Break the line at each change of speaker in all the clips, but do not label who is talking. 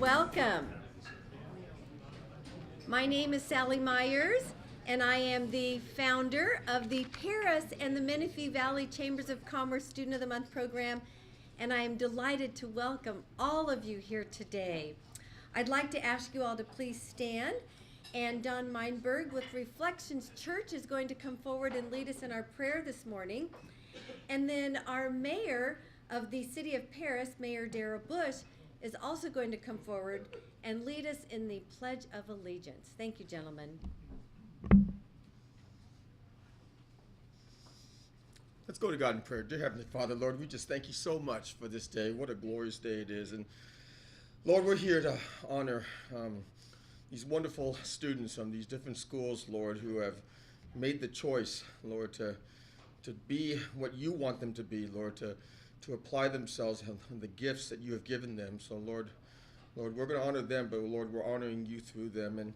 welcome. My name is Sally Myers, and I am the founder of the Paris and the Menifee Valley Chambers of Commerce Student of the Month program, and I am delighted to welcome all of you here today. I'd like to ask you all to please stand, and Don Meinberg with Reflections Church is going to come forward and lead us in our prayer this morning. And then our mayor of the city of Paris, Mayor Darrell Bush, is also going to come forward and lead us in the Pledge of Allegiance. Thank you, gentlemen.
Let's go to God in prayer. Dear Heavenly Father, Lord, we just thank you so much for this day. What a glorious day it is. And Lord, we're here to honor these wonderful students from these different schools, Lord, who have made the choice, Lord, to be what you want them to be, Lord, to apply themselves and the gifts that you have given them. So, Lord, we're going to honor them, but, Lord, we're honoring you through them. And,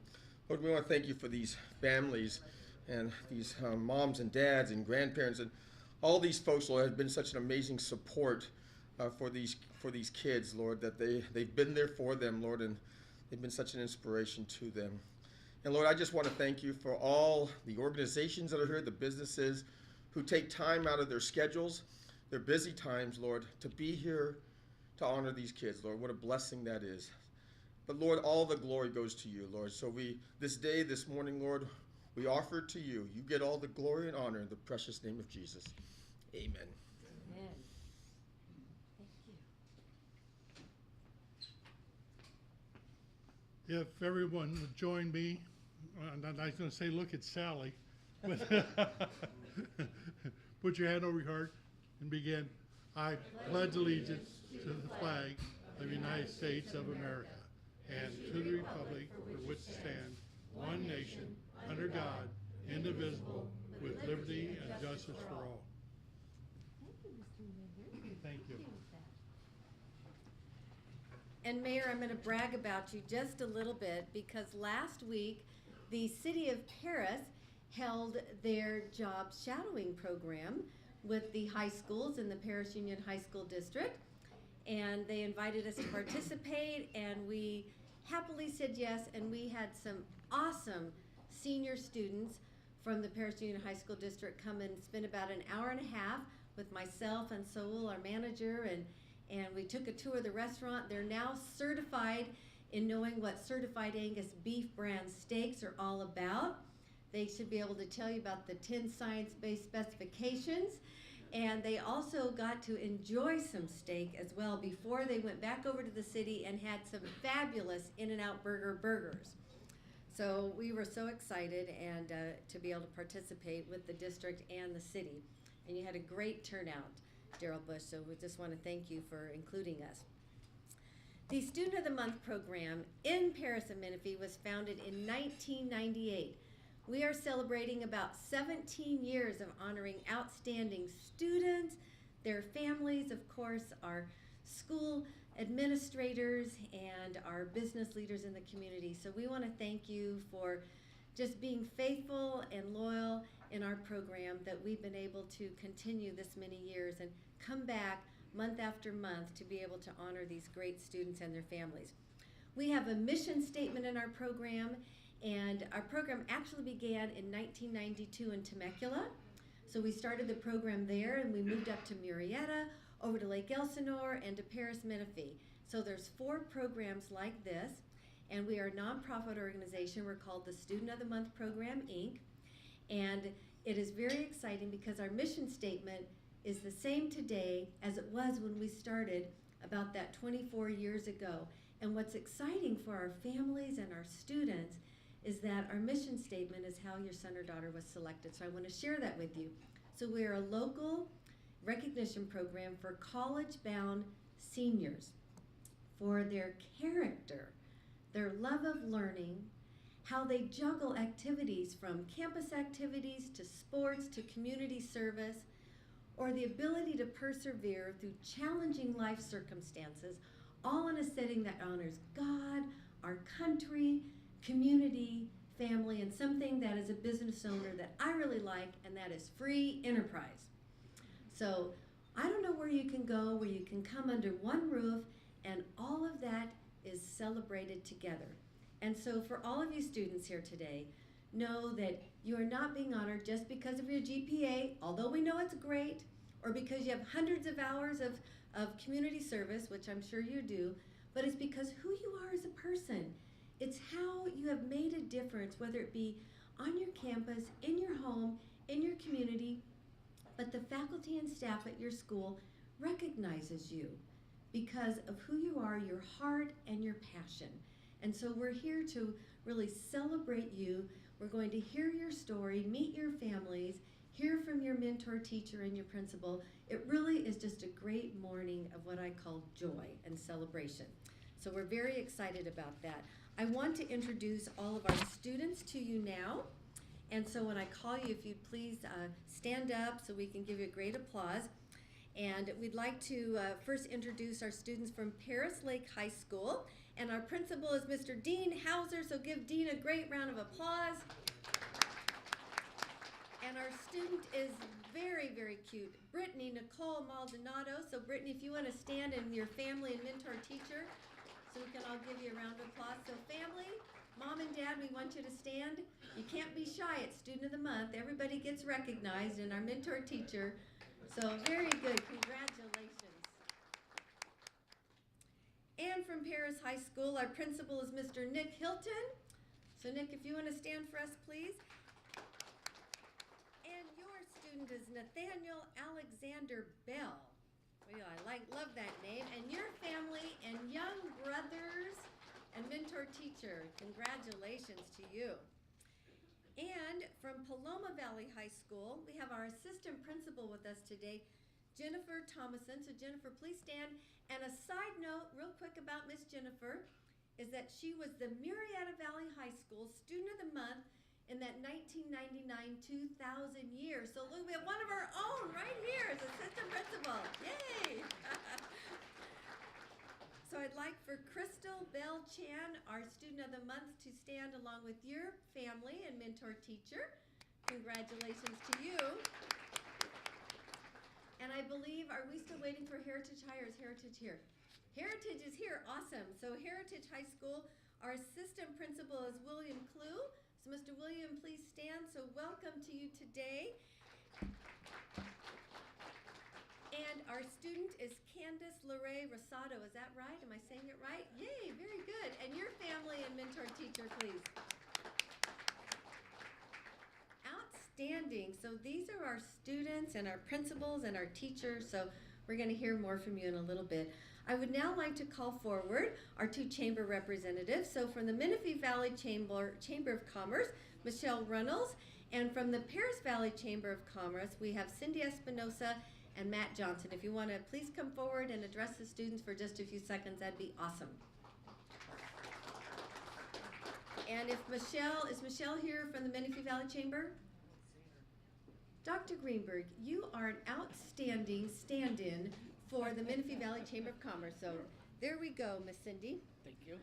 Lord, we want to thank you for these families and these moms and dads and grandparents and all these folks, Lord, have been such an amazing support for these kids, Lord, that they've been there for them, Lord, and they've been such an inspiration to them. And, Lord, I just want to thank you for all the organizations that are here, the businesses who take time out of their schedules, their busy times, Lord, to be here to honor these kids, Lord. What a blessing that is. But, Lord, all the glory goes to you, Lord. So this morning, Lord, we offer it to you. You get all the glory and honor in the precious name of Jesus. Amen.
Amen. Thank you.
If everyone would join me, and I was going to say, look at Sally. Put your hand over your heart and begin. I pledge allegiance to the flag of the United States of America and to the republic for which it stands, one nation, under God, indivisible, with liberty and justice for all. Thank you.
And Mayor, I'm going to brag about you just a little bit because last week the city of Paris held their job shadowing program with the high schools in the Paris Union High School District, and they invited us to participate, and we happily said yes, and we had some awesome senior students from the Paris Union High School District come and spend about an hour and a half with myself and Saul, our manager, and we took a tour of the restaurant. They're now certified in knowing what certified Angus beef brand steaks are all about. They should be able to tell you about the 10 science-based specifications. And they also got to enjoy some steak as well before they went back over to the city and had some fabulous In-N-Out Burger burgers. So we were so excited and to be able to participate with the district and the city. And you had a great turnout, Darrell Bush, so we just want to thank you for including us. The Student of the Month program in Paris and Menifee was founded in 1998. We are celebrating about 17 years of honoring outstanding students, their families, of course, our school administrators, and our business leaders in the community. So we want to thank you for just being faithful and loyal in our program, that we've been able to continue this many years and come back month after month to be able to honor these great students and their families. We have a mission statement in our program, and our program actually began in 1992 in Temecula. So we started the program there, and we moved up to Murrieta, over to Lake Elsinore, and to Paris Menifee. So there's 4 programs like this, and we are a nonprofit organization. We're called the Student of the Month Program, Inc. And it is very exciting because our mission statement is the same today as it was when we started about that 24 years ago. And what's exciting for our families and our students is that our mission statement is how your son or daughter was selected. So I want to share that with you. So we're a local recognition program for college-bound seniors for their character, their love of learning, how they juggle activities from campus activities to sports to community service, or the ability to persevere through challenging life circumstances, all in a setting that honors God, our country, community, family, and something that as a business owner that I really like, and that is free enterprise. So I don't know where you can go where you can come under one roof and all of that is celebrated together. And so for all of you students here today, know that you are not being honored just because of your GPA, although we know it's great, or because you have hundreds of hours of community service, which I'm sure you do, but it's because who you are as a person. It's how you have made a difference, whether it be on your campus, in your home, in your community, but the faculty and staff at your school recognizes you because of who you are, your heart, and your passion. And so we're here to really celebrate you. We're going to hear your story, meet your families, hear from your mentor, teacher, and your principal. It really is just a great morning of what I call joy and celebration. So we're very excited about that. I want to introduce all of our students to you now. And so when I call you, if you'd please stand up so we can give you a great applause. And we'd like to first introduce our students from Paris Lake High School. And our principal is Mr. Dean Hauser, so give Dean a great round of applause. And our student is very, very cute, Brittany Nicole Maldonado. So Brittany, if you want to stand, and your family and mentor teacher, so we can all give you a round of applause. So family, mom and dad, we want you to stand. You can't be shy. It's Student of the Month. Everybody gets recognized, and our mentor teacher. So very good. Congratulations. And from Paris High School, our principal is Mr. Nick Hilton. So Nick, if you want to stand for us, please. And your student is Nathaniel Alexander Bell. Well, I love that name. And your family and young brothers and mentor teacher, congratulations to you. And from Paloma Valley High School, we have our assistant principal with us today, Jennifer Thomason. So Jennifer, please stand. And a side note, real quick about Miss Jennifer, is that she was the Murrieta Valley High School Student of the Month in that 1999-2000 year. So look, we have one of our own right here as assistant principal. Yay! So I'd like for Crystal Bell Chan, our Student of the Month, to stand along with your family and mentor teacher. Congratulations to you. And I believe, are we still waiting for Heritage High, or is Heritage here? Heritage is here, awesome. So Heritage High School, our assistant principal is William Clue. So Mr. William, please stand. So welcome to you today. And our student is Candace Lorraine Rosado. Is that right? Am I saying it right? Yay, very good. And your family and mentor teacher, please. Outstanding. So these are our students and our principals and our teachers. So we're going to hear more from you in a little bit. I would now like to call forward our two chamber representatives. So from the Menifee Valley Chamber of Commerce, Michelle Runnels. And from the Paris Valley Chamber of Commerce, we have Cindy Espinosa and Matt Johnson. If you want to please come forward and address the students for just a few seconds, that'd be awesome. And if is Michelle here from the Menifee Valley Chamber? Dr. Greenberg, you are an outstanding stand-in for the Menifee Valley Chamber of Commerce. So there we go, Miss Cindy.
Thank you.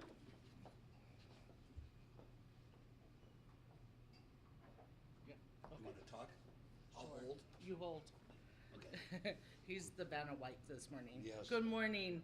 Yeah.
You want to talk? I'll hold.
You hold.
Okay.
He's the Vanna White this morning.
Yes.
Good morning.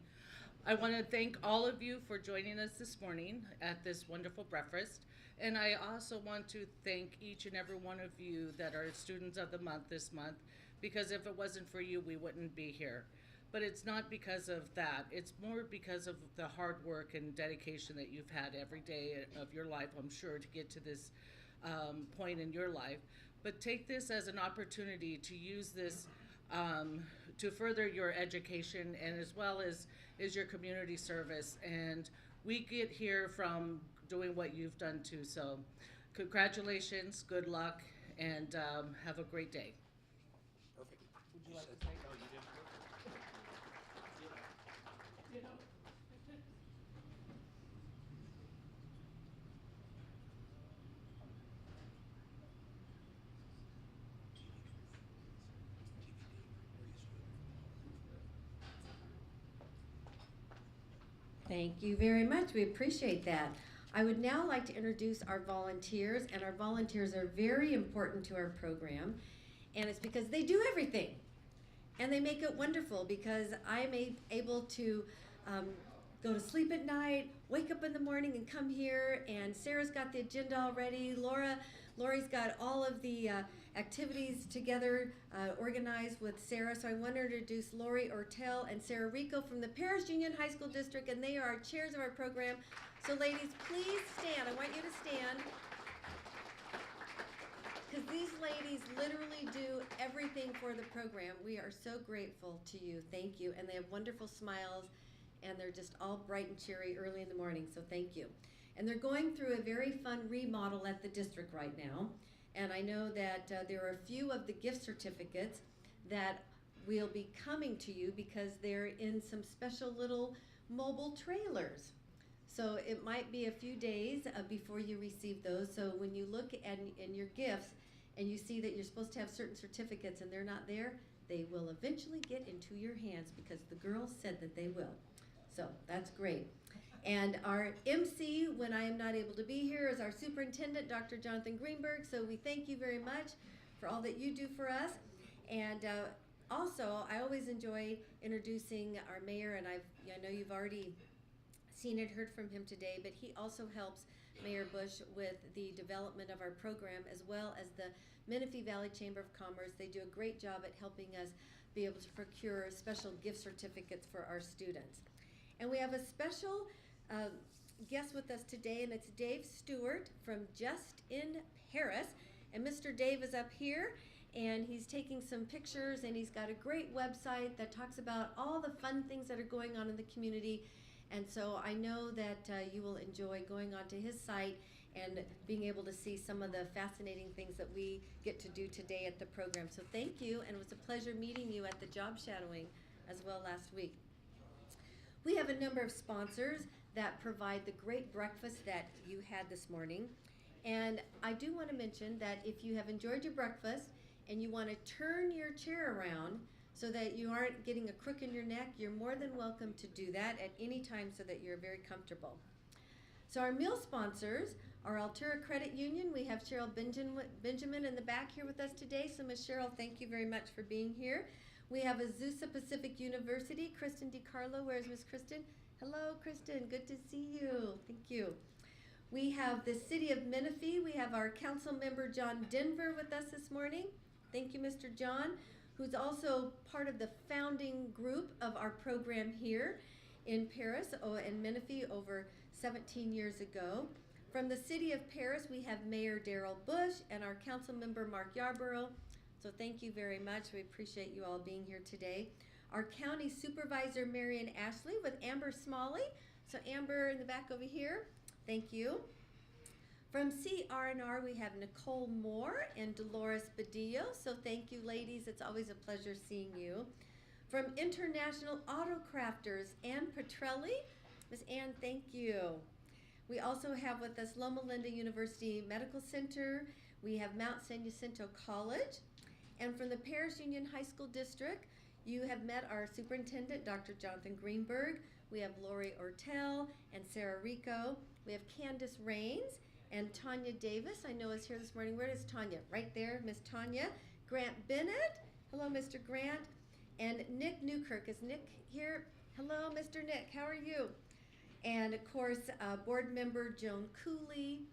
I want to thank all of you for joining us this morning at this wonderful breakfast. And I also want to thank each and every one of you that are students of the month this month, because if it wasn't for you, we wouldn't be here. But it's not because of that. It's more because of the hard work and dedication that you've had every day of your life, I'm sure, to get to this point in your life. But take this as an opportunity to use this to further your education, and as well as your community service. And we get here from doing what you've done too. So congratulations, good luck, and have a great day.
Perfect.
Would you like to say?
No, you did perfect.
Thank you very much. We appreciate that. I would now like to introduce our volunteers, and our volunteers are very important to our program, and it's because they do everything, and they make it wonderful, because I'm able to, go to sleep at night, wake up in the morning and come here. And Sarah's got the agenda already. Lori's got all of the activities together, organized with Sarah. So I want to introduce Lori Ortel and Sarah Rico from the Paris Union High School District, and they are our chairs of our program. So ladies, please stand. I want you to stand. Because these ladies literally do everything for the program. We are so grateful to you. Thank you. And they have wonderful smiles, and they're just all bright and cheery early in the morning, so thank you. And they're going through a very fun remodel at the district right now. And I know that there are a few of the gift certificates that will be coming to you because they're in some special little mobile trailers. So it might be a few days before you receive those. So when you look at in your gifts and you see that you're supposed to have certain certificates and they're not there, they will eventually get into your hands because the girls said that they will. So that's great. And our MC, when I am not able to be here, is our superintendent, Dr. Jonathan Greenberg. So we thank you very much for all that you do for us. And also, I always enjoy introducing our mayor, and I know you've already seen and heard from him today, but he also helps Mayor Bush with the development of our program, as well as the Menifee Valley Chamber of Commerce. They do a great job at helping us be able to procure special gift certificates for our students. And we have a special guest with us today, and it's Dave Stewart from Just in Paris. And Mr. Dave is up here, and he's taking some pictures, and he's got a great website that talks about all the fun things that are going on in the community. And so I know that you will enjoy going onto his site and being able to see some of the fascinating things that we get to do today at the program. So thank you, and it was a pleasure meeting you at the job shadowing as well last week. We have a number of sponsors that provide the great breakfast that you had this morning. And I do want to mention that if you have enjoyed your breakfast and you want to turn your chair around so that you aren't getting a crook in your neck, you're more than welcome to do that at any time so that you're very comfortable. So our meal sponsors are Altura Credit Union. We have Cheryl Benjamin in the back here with us today. So Ms. Cheryl, thank you very much for being here. We have Azusa Pacific University, Kristen DiCarlo. Where's Miss Kristen? Hello, Kristen. Good to see you. Thank you. We have the City of Menifee. We have our council member, John Denver, with us this morning. Thank you, Mr. John, who's also part of the founding group of our program here in Paris and Menifee over 17 years ago. From the City of Paris, we have Mayor Darrell Bush and our council member, Mark Yarborough. So thank you very much. We appreciate you all being here today. Our county supervisor, Marion Ashley, with Amber Smalley. So Amber in the back over here, thank you. From CR&R, we have Nicole Moore and Dolores Badillo. So thank you, ladies. It's always a pleasure seeing you. From International Auto Crafters, Ann Petrelli. Ms. Ann, thank you. We also have with us Loma Linda University Medical Center. We have Mount San Jacinto College. And from the Paris Union High School District, you have met our superintendent, Dr. Jonathan Greenberg. We have Lori Ortel and Sarah Rico. We have Candace Rains and Tanya Davis, I know is here this morning. Where is Tanya? Right there, Miss Tanya. Grant Bennett. Hello, Mr. Grant. And Nick Newkirk. Is Nick here? Hello, Mr. Nick. How are you? And of course, board member Joan Cooley.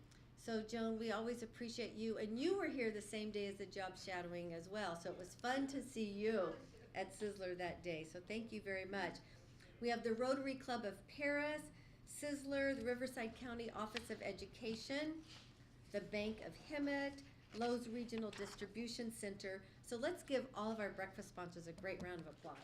So Joan, we always appreciate you. And you were here the same day as the job shadowing as well. So it was fun to see you at Sizzler that day. So thank you very much. We have the Rotary Club of Paris, Sizzler, the Riverside County Office of Education, the Bank of Hemet, Lowe's Regional Distribution Center. So let's give all of our breakfast sponsors a great round of applause.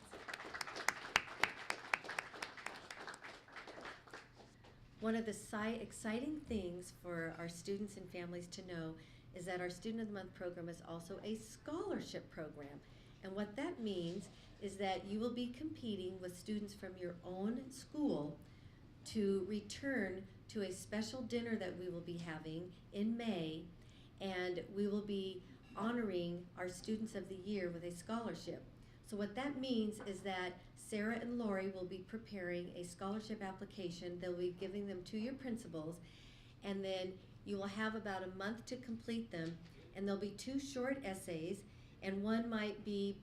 One of the exciting things for our students and families to know is that our Student of the Month program is also a scholarship program. And what that means is that you will be competing with students from your own school to return to a special dinner that we will be having in May, and we will be honoring our Students of the Year with a scholarship. So what that means is that Sarah and Lori will be preparing a scholarship application. They'll be giving them to your principals, and then you will have about a month to complete them, and there'll be 2 short essays, and one might be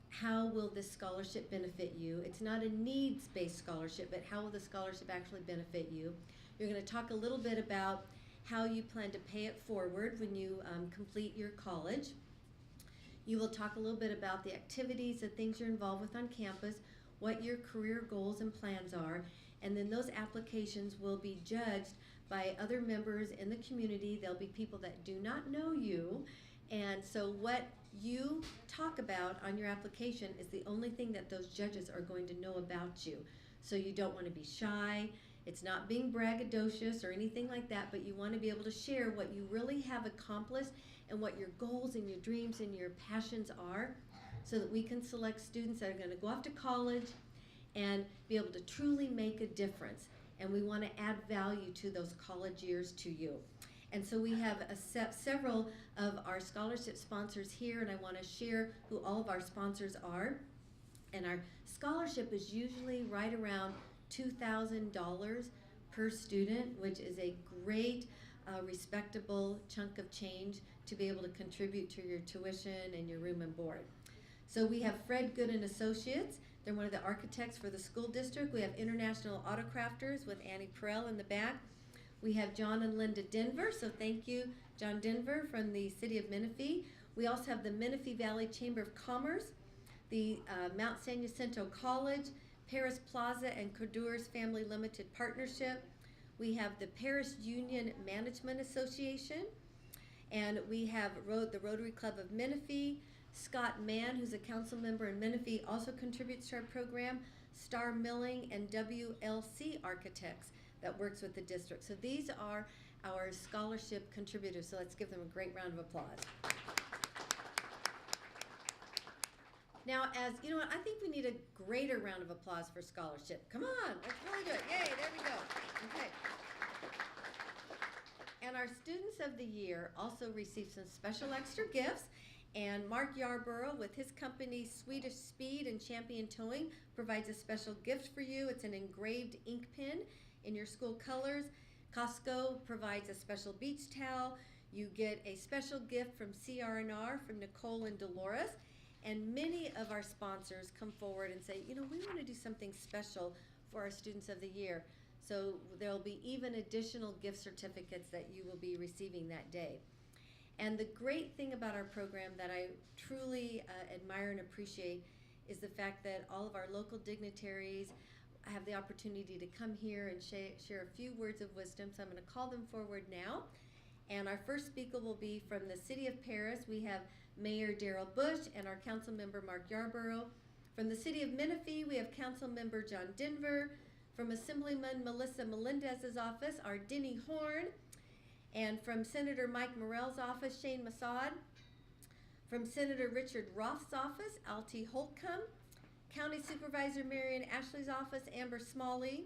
how will this scholarship benefit you? It's not a needs-based scholarship, but how will the scholarship actually benefit you? You're going to talk a little bit about how you plan to pay it forward when you complete your college. You will talk a little bit about the activities and things you're involved with on campus, what your career goals and plans are, and then those applications will be judged by other members in the community. There'll be people that do not know you, and so what you talk about on your application is the only thing that those judges are going to know about you. So you don't want to be shy. It's not being braggadocious or anything like that, but you want to be able to share what you really have accomplished and what your goals and your dreams and your passions are, so that we can select students that are going to go off to college and be able to truly make a difference. And we want to add value to those college years to you. And so we have several of our scholarship sponsors here, and I want to share who all of our sponsors are. And our scholarship is usually right around $2,000 per student, which is a great, respectable chunk of change to be able to contribute to your tuition and your room and board. So we have Fred Good and Associates. They're one of the architects for the school district. We have International Auto Crafters with Annie Perel in the back. We have John and Linda Denver, so thank you, John Denver from the City of Menifee. We also have the Menifee Valley Chamber of Commerce, the Mount San Jacinto College, Paris Plaza and Cordures Family Limited Partnership. We have the Paris Union Management Association, and we have the Rotary Club of Menifee. Scott Mann, who's a council member in Menifee, also contributes to our program. Star Milling and WLC Architects that works with the district. So these are our scholarship contributors, so let's give them a great round of applause. Now, as you know what, I think we need a greater round of applause for scholarship. Come on, let's really do it. Yay, there we go. Okay. And our Students of the Year also received some special extra gifts. And Mark Yarborough, with his company Swedish Speed and Champion Towing, provides a special gift for you. It's an engraved ink pen in your school colors. Costco provides a special beach towel. You get a special gift from CR&R from Nicole and Dolores. And many of our sponsors come forward and say, you know, we want to do something special for our Students of the Year. So there'll be even additional gift certificates that you will be receiving that day. And the great thing about our program that I truly admire and appreciate is the fact that all of our local dignitaries have the opportunity to come here and share a few words of wisdom. So I'm going to call them forward now. And our first speaker will be from the City of Paris. We have Mayor Darrell Bush and our council member Mark Yarborough. From the City of Menifee, we have Council Member John Denver. From Assemblyman Melissa Melendez's office, our Denny Horn. And from Senator Mike Morell's office, Shane Massad. From Senator Richard Roth's office, Alti Holtcomb. County Supervisor Marion Ashley's office, Amber Smalley.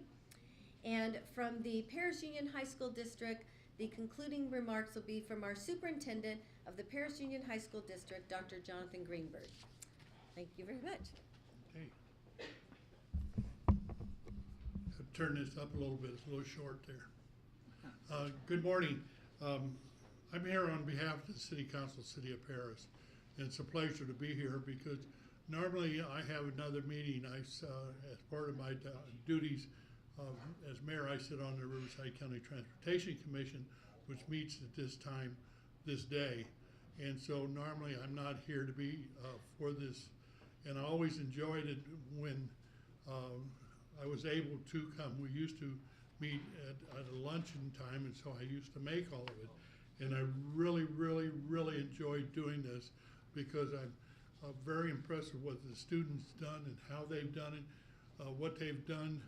And from the Paris Union High School District, the concluding remarks will be from our Superintendent of the Paris Union High School District, Dr. Jonathan Greenberg. Thank you very much.
Okay. I'll turn this up a little bit, it's a little short there. Good morning. I'm here on behalf of the City Council, City of Paris, and it's a pleasure to be here because normally I have another meeting. As part of my duties as mayor, I sit on the Riverside County Transportation Commission, which meets at this time, this day, and so normally I'm not here to be for this, and I always enjoyed it when I was able to come. We used to meet at a luncheon time, and so I used to make all of it. And I really, really, really enjoyed doing this because I'm very impressed with what the students done and how they've done it, what they've done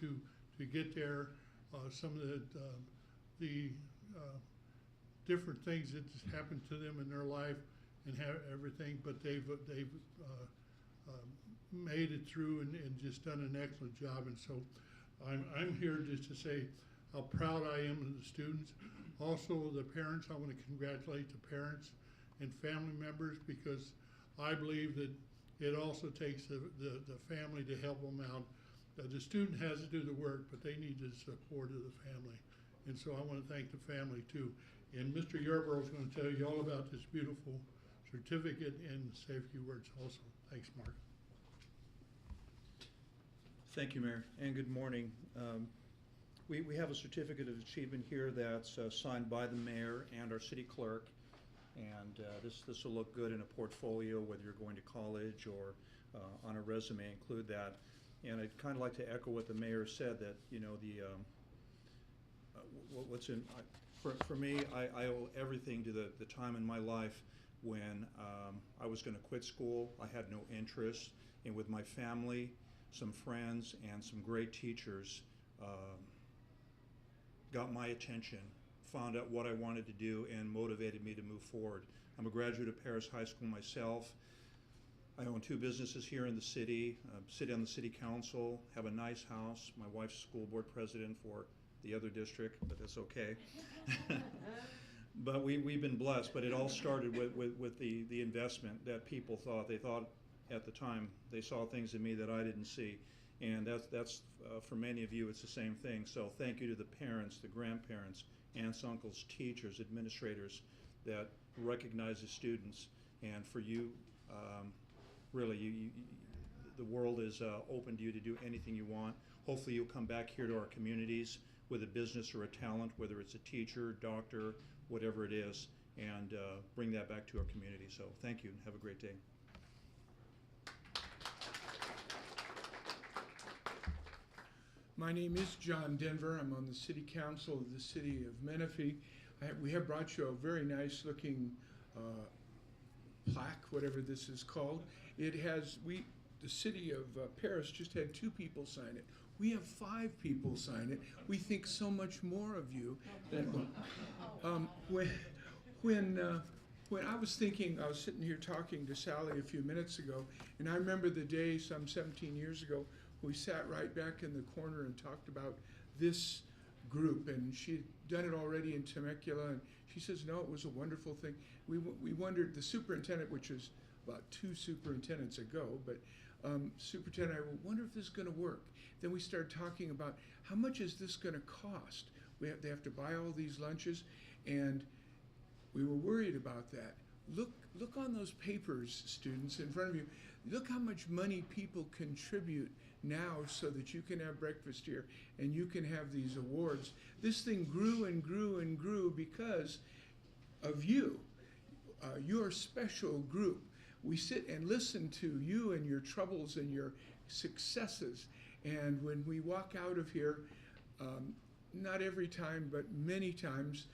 to get there, some of the different things that's happened to them in their life and everything, but they've made it through and just done an excellent job. And so I'm here just to say how proud I am of the students. Also the parents, I want to congratulate the parents and family members because I believe that it also takes the family to help them out. The student has to do the work, but they need the support of the family. And so I want to thank the family too. And Mr. Yarborough is going to tell you all about this beautiful certificate and say a few words also. Thanks, Mark.
Thank you, Mayor, and good morning. We have a certificate of achievement here that's signed by the mayor and our city clerk, and this will look good in a portfolio, whether you're going to college or on a resume, include that. And I'd kind of like to echo what the mayor said, that, you know, what's in, for me, I owe everything to the time in my life when I was going to quit school. I had no interest, and with my family, some friends, and some great teachers got my attention, found out what I wanted to do, and motivated me to move forward. I'm a graduate of Paris High School myself. I own 2 businesses here in the city, sit on the city council, have a nice house. My wife's school board president for the other district, but that's okay. But we've been blessed, but it all started with the investment that people thought. They thought at the time, they saw things in me that I didn't see. And that's for many of you, it's the same thing. So thank you to the parents, the grandparents, aunts, uncles, teachers, administrators that recognize the students. And for you, really, the world is open to you to do anything you want. Hopefully you'll come back here to our communities with a business or a talent, whether it's a teacher, doctor, whatever it is, and bring that back to our community. So thank you and have a great day.
My name is John Denver. I'm on the City Council of the City of Menifee. We have brought you a very nice looking plaque, whatever this is called. It has, the City of Paris just had 2 people sign it. We have 5 people sign it. We think so much more of you. When I was thinking, I was sitting here talking to Sally a few minutes ago, and I remember the day some 17 years ago, we sat right back in the corner and talked about this group, and she'd done it already in Temecula, and she says, no, it was a wonderful thing. We wondered, the superintendent, which was about 2 superintendents ago, but superintendent, I wonder if this is going to work. Then we started talking about how much is this going to cost? They have to buy all these lunches, and we were worried about that. Look on those papers, students, in front of you. Look how much money people contribute now so that you can have breakfast here and you can have these awards. This thing grew and grew and grew because of you, your special group. We sit and listen to you and your troubles and your successes. And when we walk out of here, not every time, but many times,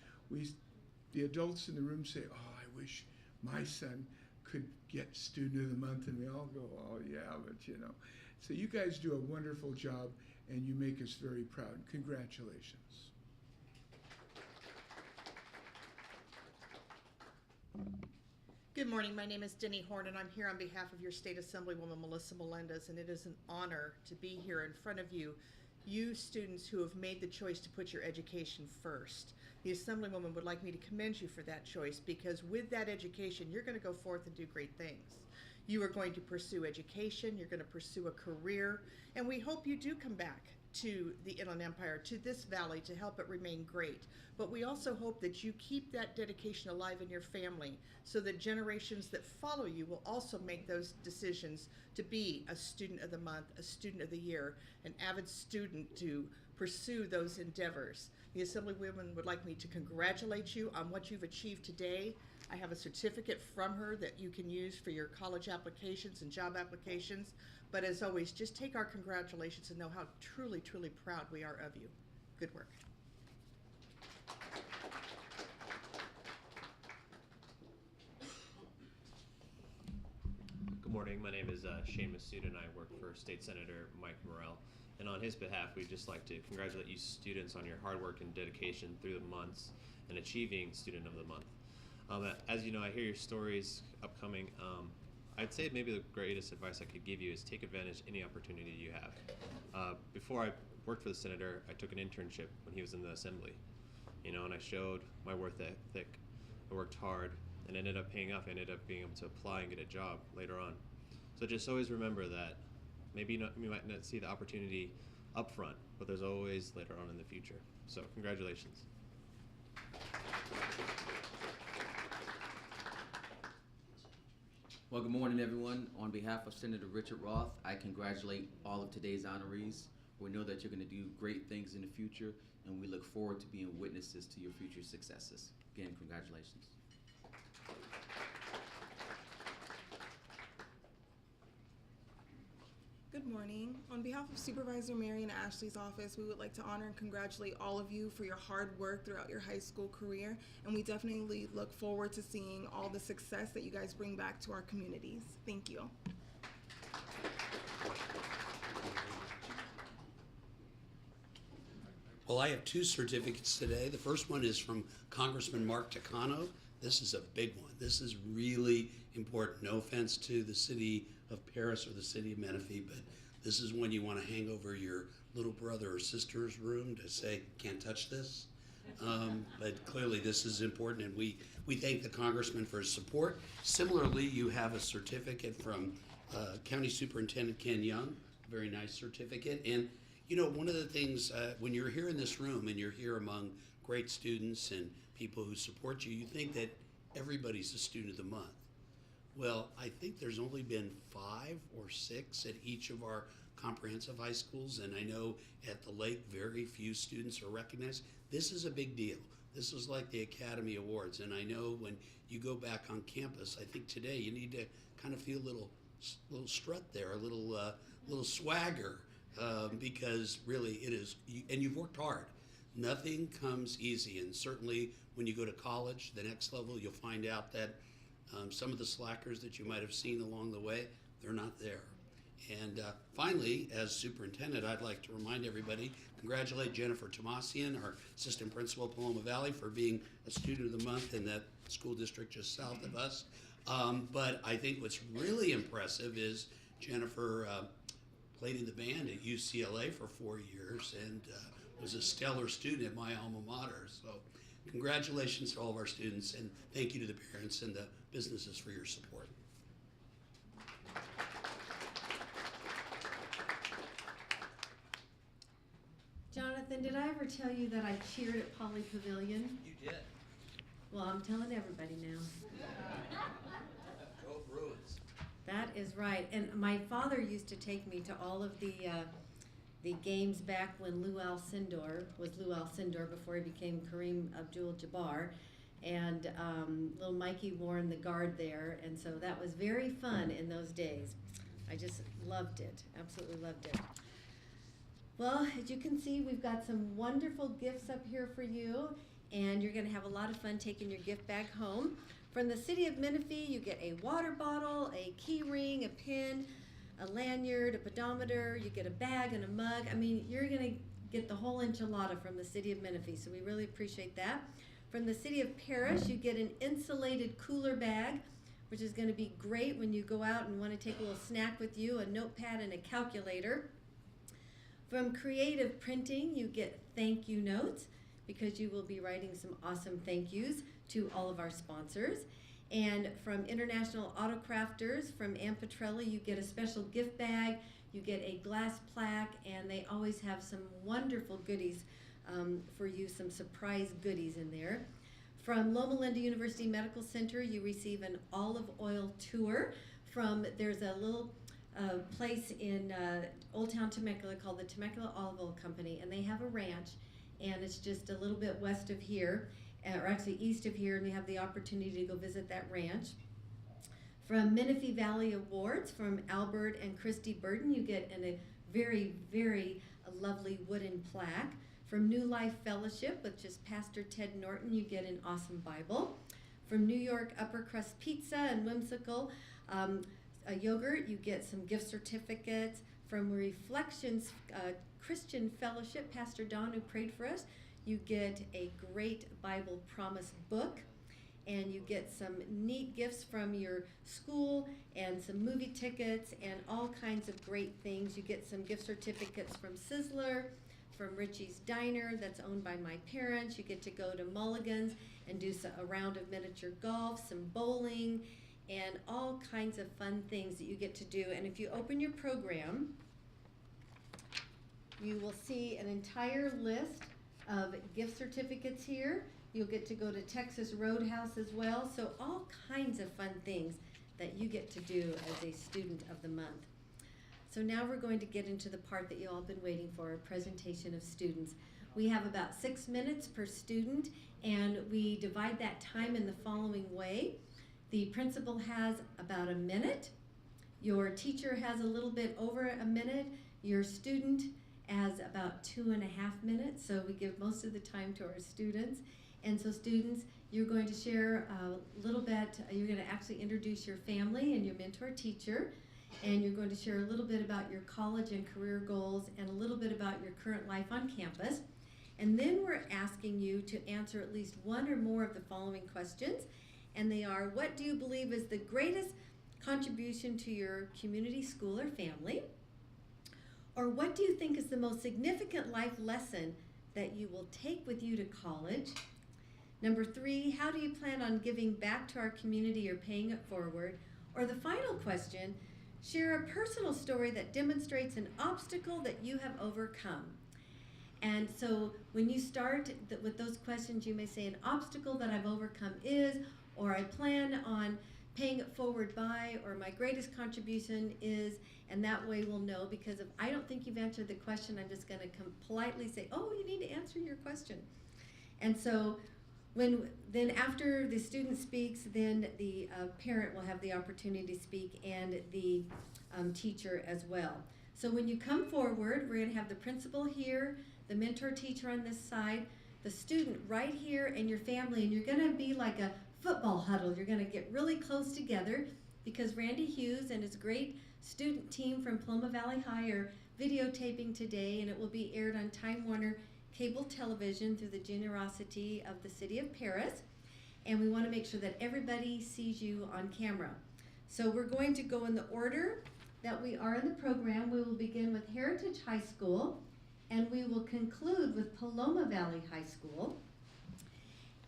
the adults in the room say, oh, I wish my son could get Student of the Month, and we all go, oh yeah, but you know. So you guys do a wonderful job, and you make us very proud. Congratulations.
Good morning. My name is Denny Horn, and I'm here on behalf of your State Assemblywoman Melissa Melendez, and it is an honor to be here in front of you, you students who have made the choice to put your education first. The Assemblywoman would like me to commend you for that choice, because with that education, you're going to go forth and do great things. You are going to pursue education, you're going to pursue a career, and we hope you do come back to the Inland Empire, to this valley, to help it remain great. But we also hope that you keep that dedication alive in your family so that generations that follow you will also make those decisions to be a Student of the Month, a Student of the Year, an avid student to pursue those endeavors. The Assemblywoman would like me to congratulate you on what you've achieved today. I have a certificate from her that you can use for your college applications and job applications. But as always, just take our congratulations and know how truly, truly proud we are of you. Good work.
Good morning. My name is Shane Massoud, and I work for State Senator Mike Morrell. And on his behalf, we'd just like to congratulate you students on your hard work and dedication through the months and achieving Student of the Month. As you know, I hear your stories upcoming. I'd say maybe the greatest advice I could give you is take advantage of any opportunity you have. Before I worked for the senator, I took an internship when he was in the assembly, and I showed my work ethic. I worked hard, and ended up paying off. I ended up being able to apply and get a job later on. So just always remember that maybe you might not see the opportunity up front, but there's always later on in the future. So congratulations.
Well, good morning, everyone. On behalf of Senator Richard Roth, I congratulate all of today's honorees. We know that you're going to do great things in the future, and we look forward to being witnesses to your future successes. Again, congratulations.
Good morning. On behalf of Supervisor Marion Ashley's office, we would like to honor and congratulate all of you for your hard work throughout your high school career, and we definitely look forward to seeing all the success that you guys bring back to our communities. Thank you.
Well, I have two certificates today. The first one is from Congressman Mark Takano. This is a big one. This is really important. No offense to the city of Paris or the city of Menifee, but this is when you want to hang over your little brother or sister's room to say, can't touch this. But clearly this is important, and we thank the congressman for his support. Similarly, you have a certificate from County Superintendent Ken Young, a very nice certificate. And you know, one of the things, when you're here in this room and you're here among great students and people who support you, you think that everybody's a student of the month. Well, I think there's only been 5 or 6 at each of our comprehensive high schools, and I know at the Lake very few students are recognized. This is a big deal. This is like the Academy Awards, and I know when you go back on campus, I think today you need to kind of feel a little strut there, a little swagger, because really it is, and you've worked hard. Nothing comes easy, and certainly when you go to college, the next level, you'll find out that some of the slackers that you might have seen along the way, they're not there. And finally, as superintendent, I'd like to remind everybody, congratulate Jennifer Tomasian, our assistant principal at Paloma Valley, for being a student of the month in that school district just south of us. But I think what's really impressive is Jennifer played in the band at UCLA for 4 years and was a stellar student at my alma mater. So congratulations to all of our students, and thank you to the parents and the businesses for your support.
Jonathan, did I ever tell you that I cheered at Poly Pavilion?
You did.
Well, I'm telling everybody now.
Go Bruins.
That is right. And my father used to take me to all of the games back when Lou Alcindor was Lou Alcindor before he became Kareem Abdul-Jabbar. And little Mikey Warren, the guard there. And so that was very fun in those days. I just loved it. Absolutely loved it. Well, as you can see, we've got some wonderful gifts up here for you. And you're going to have a lot of fun taking your gift bag home. From the city of Menifee, you get a water bottle, a key ring, a pin, a lanyard, a pedometer. You get a bag and a mug. I mean, you're going to get the whole enchilada from the city of Menifee. So we really appreciate that. From the city of Paris, you get an insulated cooler bag, which is going to be great when you go out and want to take a little snack with you, a notepad and a calculator. From Creative Printing, you get thank you notes because you will be writing some awesome thank yous to all of our sponsors. And from International Auto Crafters, from Ann Petrelli, you get a special gift bag, you get a glass plaque, and they always have some wonderful goodies for you, some surprise goodies in there. From Loma Linda University Medical Center, you receive an olive oil tour. There's a little place in Old Town Temecula called the Temecula Olive Oil Company, and they have a ranch, and it's just a little bit west of here, or actually east of here, and we have the opportunity to go visit that ranch. From Menifee Valley Awards, from Albert and Christy Burden, you get a very, very lovely wooden plaque. From New Life Fellowship, which is Pastor Ted Norton, you get an awesome Bible. From New York Upper Crust Pizza and Whimsical Yogurt, you get some gift certificates. From Reflections Christian Fellowship, Pastor Don, who prayed for us, you get a great Bible Promise book. And you get some neat gifts from your school and some movie tickets and all kinds of great things. You get some gift certificates from Sizzler, from Richie's Diner that's owned by my parents. You get to go to Mulligan's and do a round of miniature golf, some bowling, and all kinds of fun things that you get to do. And if you open your program, you will see an entire list of gift certificates here. You'll get to go to Texas Roadhouse as well. So all kinds of fun things that you get to do as a student of the month. So now we're going to get into the part that you all have been waiting for, a presentation of students. We have about 6 minutes per student, and we divide that time in the following way. The principal has about a minute. Your teacher has a little bit over a minute. Your student has about 2.5 minutes, so we give most of the time to our students. And so students, you're going to share a little bit, you're going to actually introduce your family and your mentor teacher, and you're going to share a little bit about your college and career goals and a little bit about your current life on campus. And then we're asking you to answer at least one or more of the following questions, and they are, what do you believe is the greatest contribution to your community, school, or family? Or what do you think is the most significant life lesson that you will take with you to college? Number 3, how do you plan on giving back to our community or paying it forward? Or the final question, share a personal story that demonstrates an obstacle that you have overcome. And so when you start with those questions, you may say an obstacle that I've overcome is, or I plan on paying it forward by, or my greatest contribution is, and that way we'll know, because if I don't think you've answered the question, I'm just going to politely say, oh, you need to answer your question. And so then after the student speaks, then the parent will have the opportunity to speak, and the teacher as well. So when you come forward, we're going to have the principal here, the mentor teacher on this side, the student right here, and your family, and you're going to be like a football huddle. You're going to get really close together because Randy Hughes and his great student team from Paloma Valley High are videotaping today, and it will be aired on Time Warner Cable Television through the generosity of the City of Paris. And we want to make sure that everybody sees you on camera. So we're going to go in the order that we are in the program. We will begin with Heritage High School, and we will conclude with Paloma Valley High School.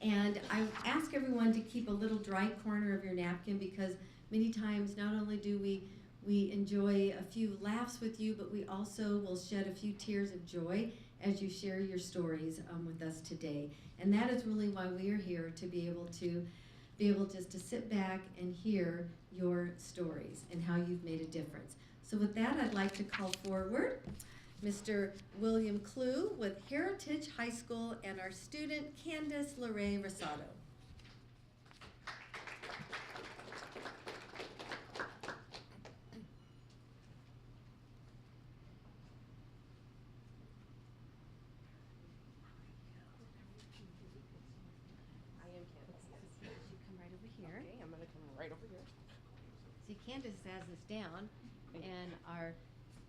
And I ask everyone to keep a little dry corner of your napkin, because many times not only do we enjoy a few laughs with you, but we also will shed a few tears of joy as you share your stories with us today. And that is really why we are here, to be able just to sit back and hear your stories and how you've made a difference. So with that, I'd like to call forward Mr. William Clue with Heritage High School and our student Candace Lorraine Rosado. See, Candace has this down, and our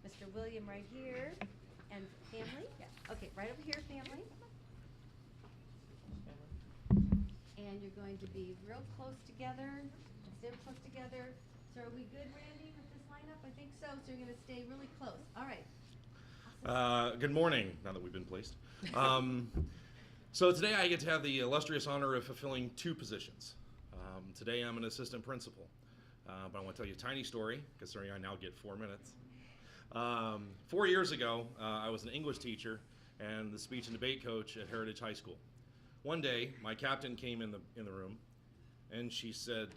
Mr. William right here, and family? Yeah. Okay, right over here, family. And you're going to be real close together, stay real close together. So are we good, Randy, with this lineup? I think so. So you're going to stay really close. All right.
Good morning, now that we've been placed. So today I get to have the illustrious honor of fulfilling 2 positions. Today I'm an assistant principal. But I want to tell you a tiny story, considering I now get 4 minutes. 4 years ago, I was an English teacher and the speech and debate coach at Heritage High School. One day, my captain came in the room, and she said,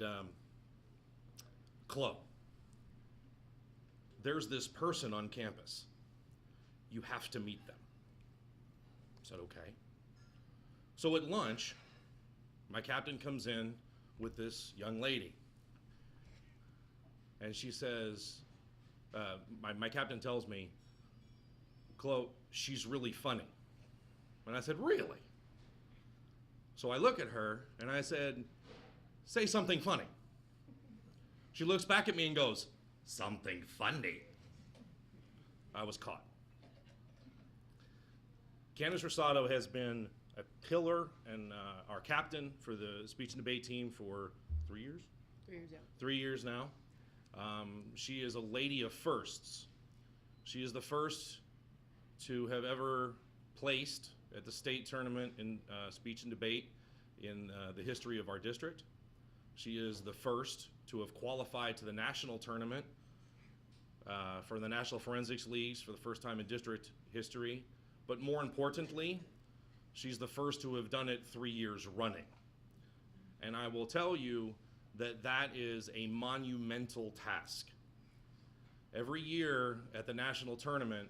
Chloe, there's this person on campus. You have to meet them. I said, okay. So at lunch, my captain comes in with this young lady. And she says, my captain tells me, Chloe, she's really funny. And I said, really? So I look at her and I said, say something funny. She looks back at me and goes, something funny. I was caught. Candace Rosado has been a pillar and our captain for the speech and debate team for 3 years?
3 years, yeah.
3 years now. She is a lady of firsts. She is the first to have ever placed at the state tournament in speech and debate in the history of our district. She is the first to have qualified to the national tournament for the National Forensics Leagues for the first time in district history. But more importantly, she's the first to have done it 3 years running. And I will tell you that is a monumental task. Every year at the national tournament,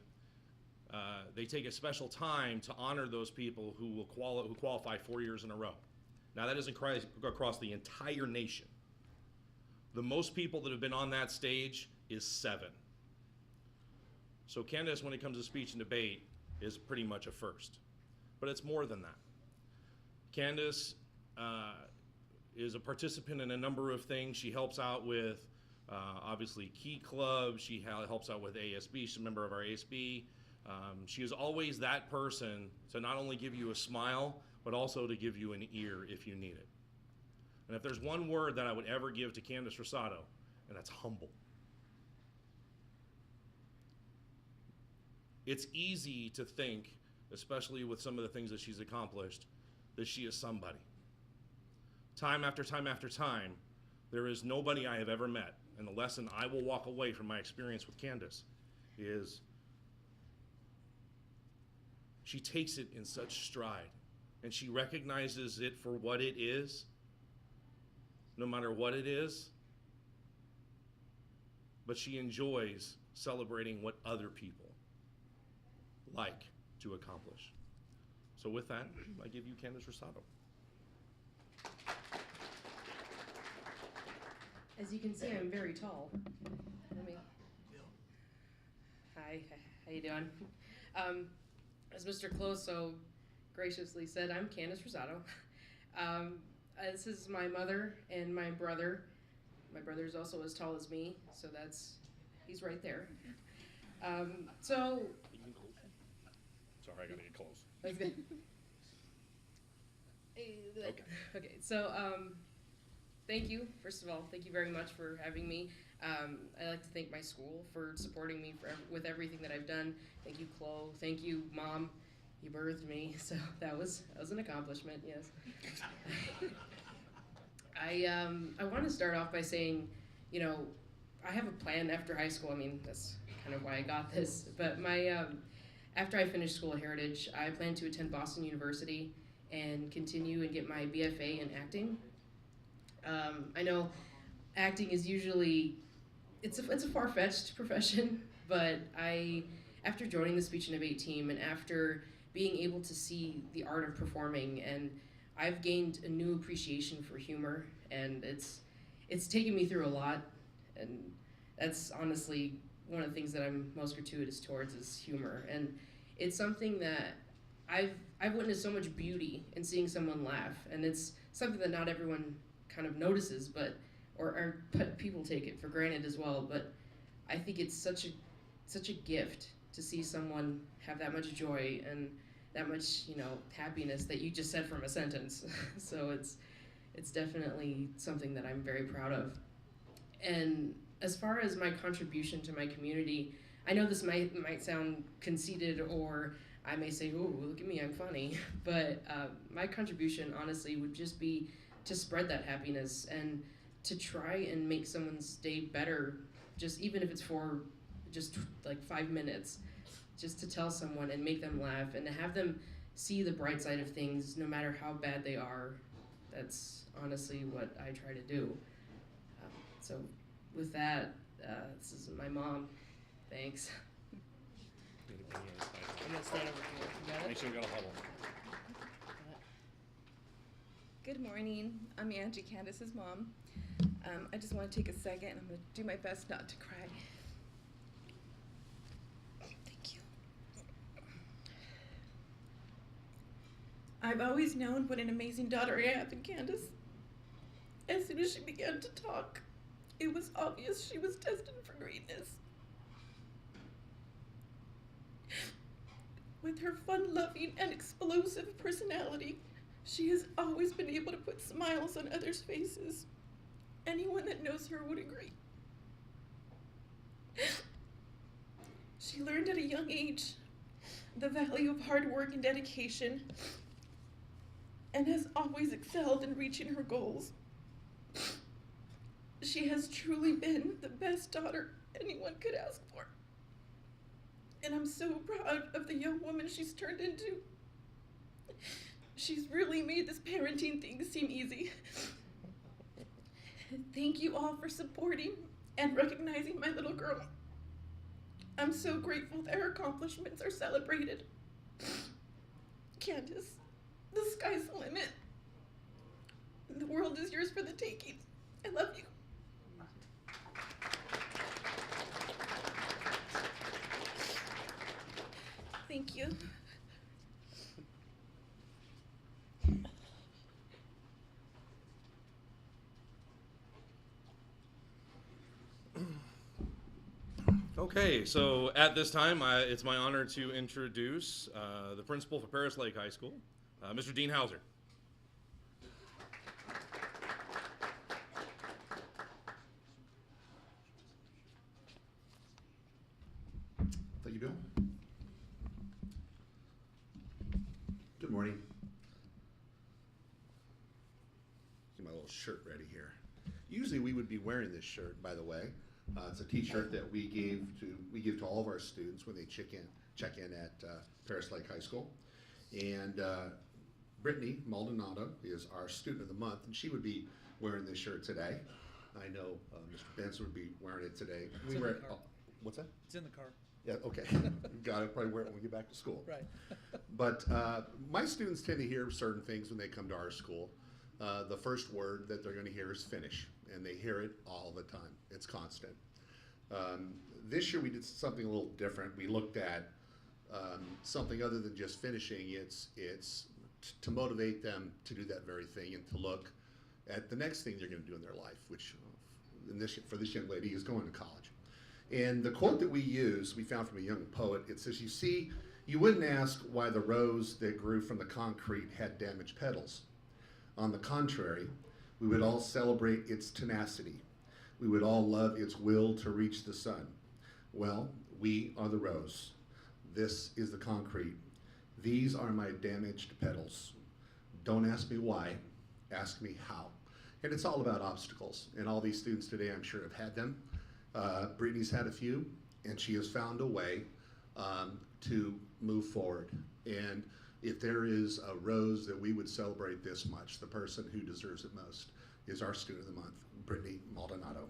they take a special time to honor those people who qualify 4 years in a row. Now that isn't across the entire nation. The most people that have been on that stage is 7. So Candace, when it comes to speech and debate, is pretty much a first. But it's more than that. Candace is a participant in a number of things. She helps out with, obviously, Key Club. She helps out with ASB. She's a member of our ASB. She is always that person to not only give you a smile, but also to give you an ear if you need it. And if there's one word that I would ever give to Candace Rosado, and that's humble. It's easy to think, especially with some of the things that she's accomplished, that she is somebody. Time after time after time, there is nobody I have ever met, and the lesson I will walk away from my experience with Candace is she takes it in such stride, and she recognizes it for what it is, no matter what it is, but she enjoys celebrating what other people like to accomplish. So with that, I give you Candace Rosado.
As you can see, I'm very tall. Hi, how you doing? As Mr. Close so graciously said, I'm Candace Rosado. This is my mother and my brother. My brother's also as tall as me, so he's right there.
Sorry, I gotta get close.
Okay, so thank you, first of all. Thank you very much for having me. I'd like to thank my school for supporting me with everything that I've done. Thank you, Chloe. Thank you, Mom. You birthed me, so that was an accomplishment, yes. I want to start off by saying, I have a plan after high school. I mean, that's kind of why I got this. But after I finish school at Heritage, I plan to attend Boston University and continue and get my BFA in acting. I know acting is usually, it's a far-fetched profession, but after joining the speech and debate team and after being able to see the art of performing, and I've gained a new appreciation for humor, and it's taken me through a lot, and that's honestly one of the things that I'm most gratuitous towards is humor, and it's something that I've witnessed so much beauty in seeing someone laugh, and it's something that not everyone kind of notices, but people take it for granted as well. But I think it's such a gift to see someone have that much joy and that much happiness that you just said from a sentence. So it's definitely something that I'm very proud of. And as far as my contribution to my community, I know this might sound conceited, or I may say, "Oh, look at me, I'm funny," but my contribution honestly would just be to spread that happiness and to try and make someone's day better, just even if it's for just like 5 minutes, just to tell someone and make them laugh and to have them see the bright side of things no matter how bad they are. That's honestly what I try to do. So with that, this is my mom. Thanks.
I'm gonna stand over here. You got it?
Make sure you got a huddle.
Good morning. I'm Angie, Candace's mom. I just want to take a second. I'm going to do my best not to cry. Thank you. I've always known what an amazing daughter I have in Candace. As soon as she began to talk, it was obvious she was destined for greatness. With her fun-loving and explosive personality, she has always been able to put smiles on others' faces. Anyone that knows her would agree. She learned at a young age the value of hard work and dedication, and has always excelled in reaching her goals. She has truly been the best daughter anyone could ask for. And I'm so proud of the young woman she's turned into. She's really made this parenting thing seem easy. Thank you all for supporting and recognizing my little girl. I'm so grateful that her accomplishments are celebrated. Candace, the sky's the limit. The world is yours for the taking. I love you. Thank you.
Okay, so at this time, it's my honor to introduce the principal for Paris Lake High School, Mr. Dean Hauser.
Thank you, Bill. Good morning. Get my little shirt ready here. Usually we would be wearing this shirt, by the way. It's a T-shirt that we give to all of our students when they check in at Paris Lake High School. And Brittany Maldonado is our student of the month, and she would be wearing this shirt today. I know Mr. Benson would be wearing it today.
It's in the car.
What's that?
It's in the car.
Yeah, okay. Got it. Probably wear it when we get back to school.
Right.
But my students tend to hear certain things when they come to our school. The first word that they're going to hear is finish, and they hear it all the time. It's constant. This year we did something a little different. We looked at something other than just finishing. It's to motivate them to do that very thing and to look at the next thing they're going to do in their life, which for this young lady is going to college. And the quote that we use, we found from a young poet. It says, "You see, you wouldn't ask why the rose that grew from the concrete had damaged petals. On the contrary, we would all celebrate its tenacity. We would all love its will to reach the sun. Well, we are the rose. This is the concrete. These are my damaged petals. Don't ask me why, ask me how." And it's all about obstacles. And all these students today, I'm sure, have had them. Brittany's had a few, and she has found a way to move forward. And if there is a rose that we would celebrate this much, the person who deserves it most is our student of the month, Brittany Maldonado.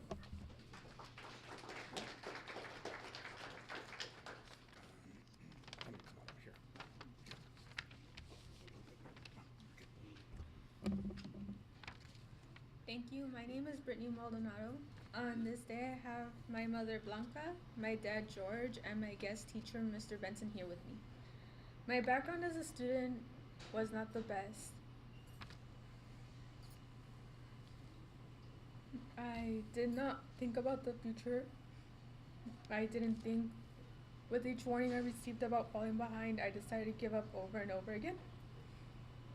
Thank you. My name is Brittany Maldonado. On this day, I have my mother Blanca, my dad George, and my guest teacher Mr. Benson here with me. My background as a student was not the best. I did not think about the future. I didn't think. With each warning I received about falling behind, I decided to give up over and over again.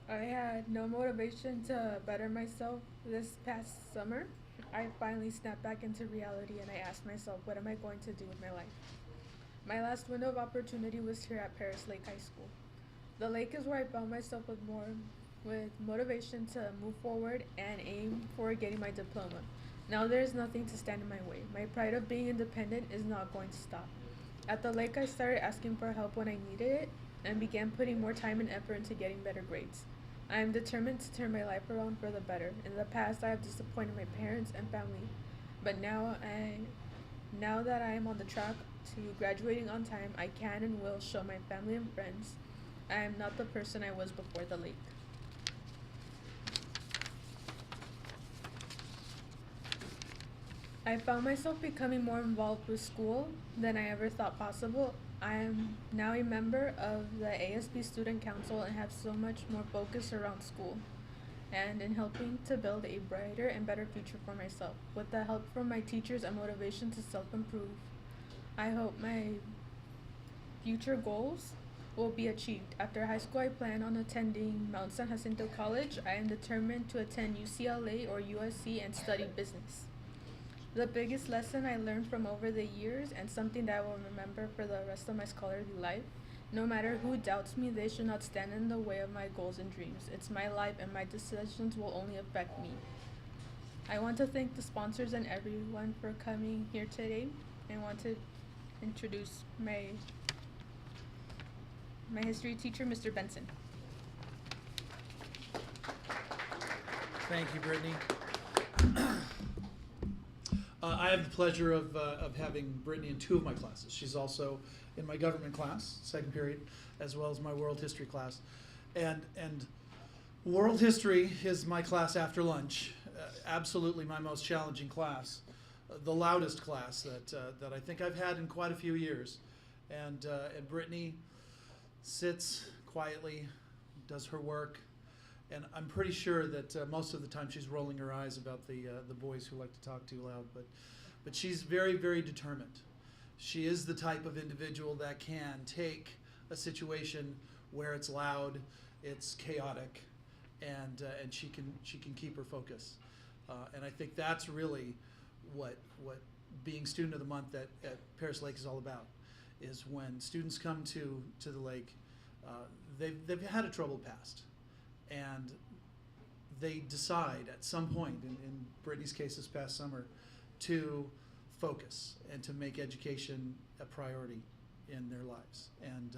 I had no motivation to better myself. This past summer, I finally snapped back into reality and I asked myself, what am I going to do with my life? My last window of opportunity was here at Paris Lake High School. The lake is where I found myself with motivation to move forward and aim for getting my diploma. Now there is nothing to stand in my way. My pride of being independent is not going to stop. At the lake, I started asking for help when I needed it and began putting more time and effort into getting better grades. I am determined to turn my life around for the better. In the past, I have disappointed my parents and family, but now that I am on the track to graduating on time, I can and will show my family and friends I am not the person I was before the lake. I found myself becoming more involved with school than I ever thought possible. I am now a member of the ASB Student Council and have so much more focus around school and in helping to build a brighter and better future for myself. With the help from my teachers and motivation to self-improve, I hope my future goals will be achieved. After high school, I plan on attending Mount San Jacinto College. I am determined to attend UCLA or USC and study business. The biggest lesson I learned from over the years, and something that I will remember for the rest of my scholarly life, no matter who doubts me, they should not stand in the way of my goals and dreams. It's my life and my decisions will only affect me. I want to thank the sponsors and everyone for coming here today. I want to introduce my history teacher, Mr. Benson.
Thank you, Brittany. I have the pleasure of having Brittany in 2 of my classes. She's also in my government class, second period, as well as my world history class. And world history is my class after lunch. Absolutely my most challenging class, the loudest class that I think I've had in quite a few years. And Brittany sits quietly, does her work, and I'm pretty sure that most of the time she's rolling her eyes about the boys who like to talk too loud. But she's very, very determined. She is the type of individual that can take a situation where it's loud, it's chaotic, and she can keep her focus. And I think that's really what being student of the month at Paris Lake is all about. Is when students come to the lake, they've had a troubled past, and they decide at some point, in Brittany's case this past summer, to focus and to make education a priority in their lives. And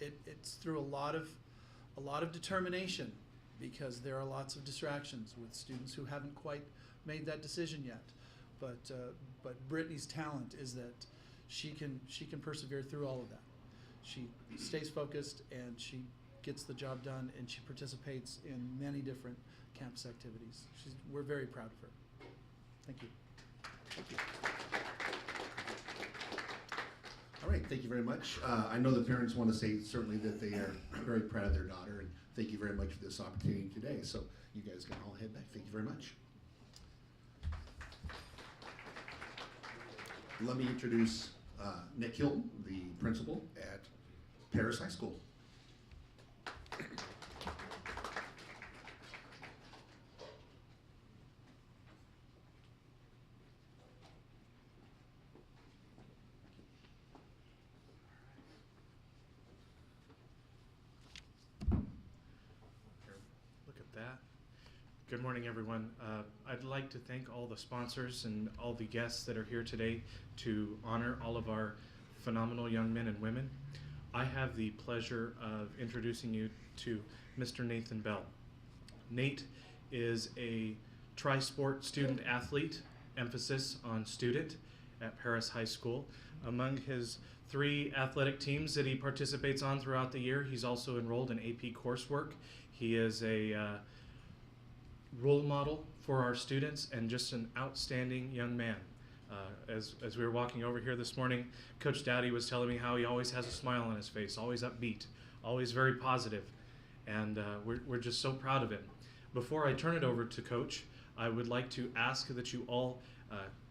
it's through a lot of determination, because there are lots of distractions with students who haven't quite made that decision yet. But Brittany's talent is that she can persevere through all of that. She stays focused and she gets the job done, and she participates in many different campus activities. We're very proud of her. Thank you.
Thank you. All right, thank you very much. I know the parents want to say certainly that they are very proud of their daughter, and thank you very much for this opportunity today. So you guys can all head back. Thank you very much. Let me introduce Nick Hilton, the principal at Paris High School.
Look at that. Good morning, everyone. I'd like to thank all the sponsors and all the guests that are here today to honor all of our phenomenal young men and women. I have the pleasure of introducing you to Mr. Nathan Bell. Nate is a tri-sport student athlete, emphasis on student, at Paris High School. Among his 3 athletic teams that he participates on throughout the year, he's also enrolled in AP coursework. He is a role model for our students and just an outstanding young man. As we were walking over here this morning, Coach Dowdy was telling me how he always has a smile on his face, always upbeat, always very positive, and we're just so proud of him. Before I turn it over to Coach, I would like to ask that you all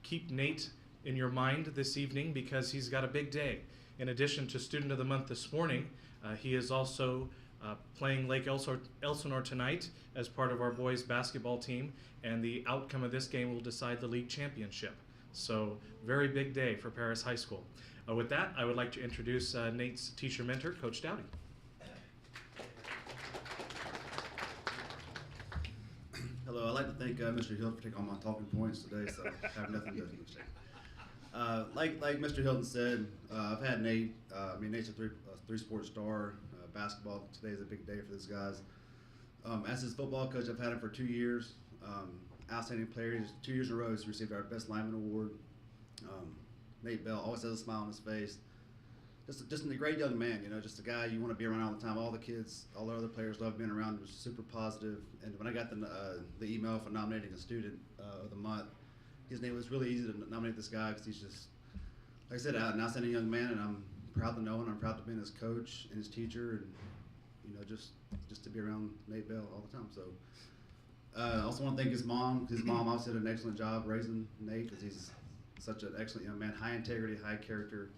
keep Nate in your mind this evening, because he's got a big day. In addition to Student of the Month this morning, he is also playing Lake Elsinore tonight as part of our boys basketball team, and the outcome of this game will decide the league championship. So very big day for Paris High School. With that, I would like to introduce Nate's teacher mentor, Coach Dowdy.
Hello, I'd like to thank Mr. Hilton for taking all my talking points today, so I have nothing to say. Like Mr. Hilton said, I've had Nate. Nate's a three-sport star. Basketball today is a big day for these guys. As his football coach, I've had him for 2 years. Outstanding player. 2 years in a row, he's received our Best Lineman Award. Nate Bell always has a smile on his face. Just a great young man, just a guy you want to be around all the time. All the kids, all the other players love being around him. Was super positive. And when I got the email for nominating a student of the month, his name was really easy to nominate this guy, because he's just, like I said, an outstanding young man, and I'm proud to know him. I'm proud to be his coach and his teacher, and just to be around Nate Bell all the time. So I also want to thank his mom. His mom also did an excellent job raising Nate, because he's such an excellent young man, high integrity, high character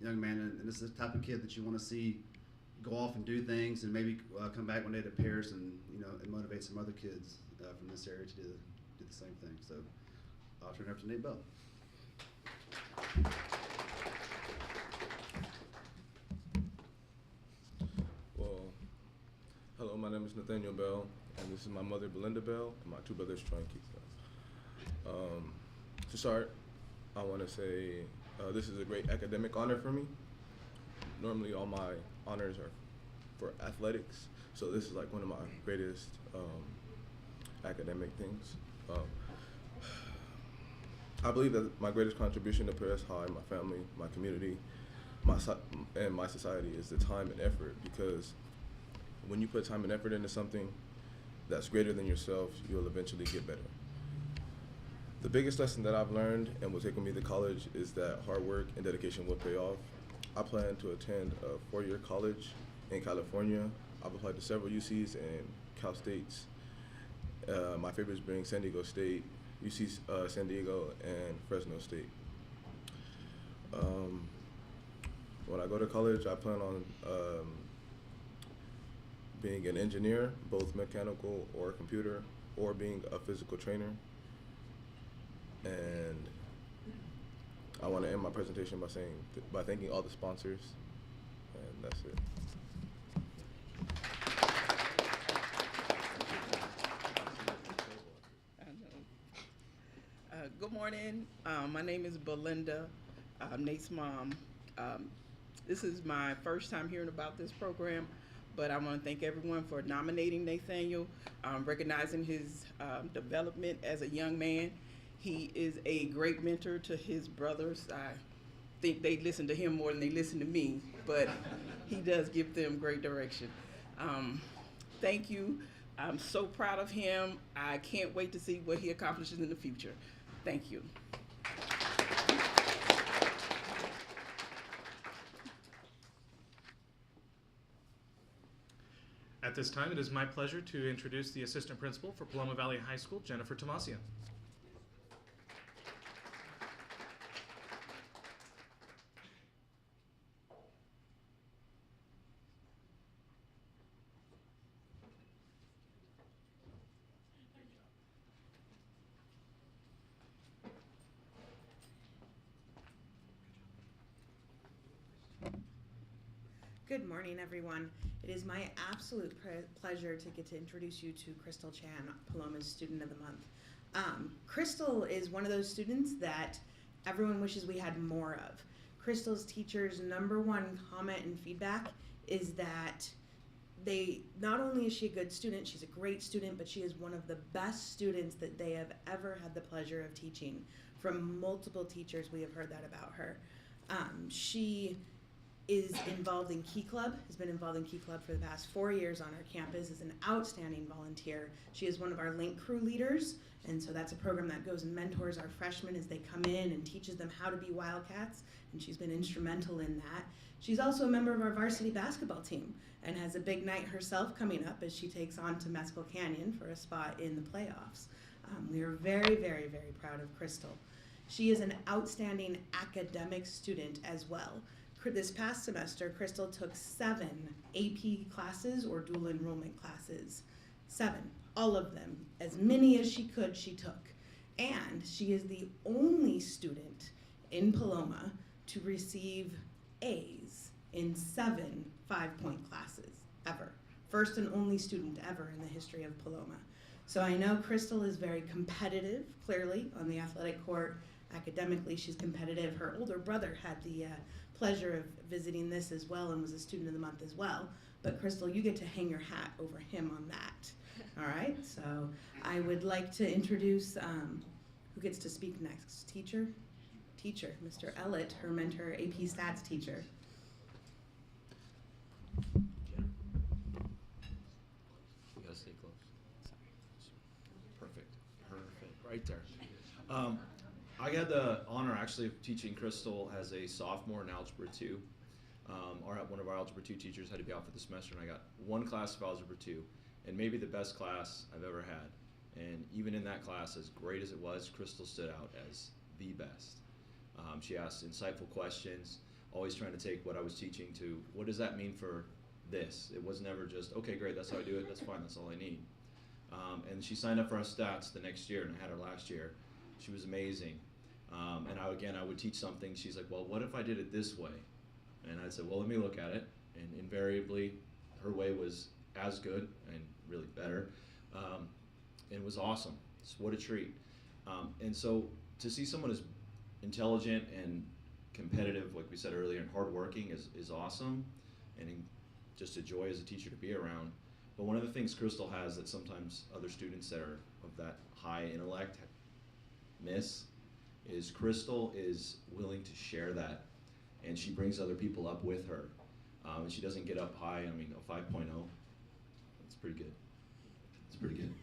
young man, and this is the type of kid that you want to see go off and do things, and maybe come back one day to Paris and and motivate some other kids from this area to do the same thing. So I'll turn it over to Nate Bell.
Well, hello, my name is Nathaniel Bell, and this is my mother, Belinda Bell, and my 2 brothers, Troy and Keith Bell. To start, I want to say this is a great academic honor for me. Normally, all my honors are for athletics, so this is like one of my greatest academic things. I believe that my greatest contribution to Paris High, my family, my community, and my society is the time and effort, because when you put time and effort into something that's greater than yourself, you'll eventually get better. The biggest lesson that I've learned and will take with me to college is that hard work and dedication will pay off. I plan to attend a 4-year college in California. I've applied to several UCs and Cal States. My favorites being San Diego State, UC San Diego, and Fresno State. When I go to college, I plan on being an engineer, both mechanical or computer, or being a physical trainer. And I want to end my presentation by thanking all the sponsors, and that's it.
Good morning. My name is Belinda, Nate's mom. This is my first time hearing about this program, but I want to thank everyone for nominating Nathaniel, recognizing his development as a young man. He is a great mentor to his brothers. I think they listen to him more than they listen to me, but he does give them great direction. Thank you. I'm so proud of him. I can't wait to see what he accomplishes in the future. Thank you.
At this time, it is my pleasure to introduce the Assistant Principal for Paloma Valley High School, Jennifer Tomasian.
Good morning, everyone. It is my absolute pleasure to get to introduce you to Crystal Chan, Paloma's Student of the Month. Crystal is one of those students that everyone wishes we had more of. Crystal's teacher's #1 comment and feedback is that not only is she a good student, she's a great student, but she is one of the best students that they have ever had the pleasure of teaching. From multiple teachers, we have heard that about her. She is involved in Key Club, has been involved in Key Club for the past 4 years on our campus, is an outstanding volunteer. She is one of our Link Crew leaders, and so that's a program that goes and mentors our freshmen as they come in and teaches them how to be Wildcats, and she's been instrumental in that. She's also a member of our varsity basketball team and has a big night herself coming up as she takes on to Mescal Canyon for a spot in the playoffs. We are very, very, very proud of Crystal. She is an outstanding academic student as well. This past semester, Crystal took 7 AP classes or dual enrollment classes. 7, all of them. As many as she could, she took. And she is the only student in Paloma to receive A's in 7 5-point classes, ever. First and only student ever in the history of Paloma. So I know Crystal is very competitive, clearly, on the athletic court. Academically, she's competitive. Her older brother had the pleasure of visiting this as well and was a Student of the Month as well. But Crystal, you get to hang your hat over him on that. All right, so I would like to introduce who gets to speak next. Teacher, Mr. Ellett, her mentor, AP Stats teacher.
You gotta stay close.
Perfect, right there. I had the honor actually of teaching Crystal as a sophomore in Algebra 2. One of our Algebra 2 teachers had to be out for the semester, and I got 1 class of Algebra 2, and maybe the best class I've ever had. And even in that class, as great as it was, Crystal stood out as the best. She asked insightful questions, always trying to take what I was teaching to, what does that mean for this? It was never just, okay, great, that's how I do it, that's fine, that's all I need. And she signed up for our stats the next year, and I had her last year. She was amazing. And I would teach something. She's like, well, what if I did it this way? And I said, well, let me look at it. And invariably, her way was as good and really better. And it was awesome. So what a treat. And so to see someone as intelligent and competitive, like we said earlier, and hardworking is awesome. And just a joy as a teacher to be around. But one of the things Crystal has that sometimes other students that are of that high intellect miss is Crystal is willing to share that, and she brings other people up with her. And she doesn't get up high. I mean, a 5.0, that's pretty good. It's pretty good.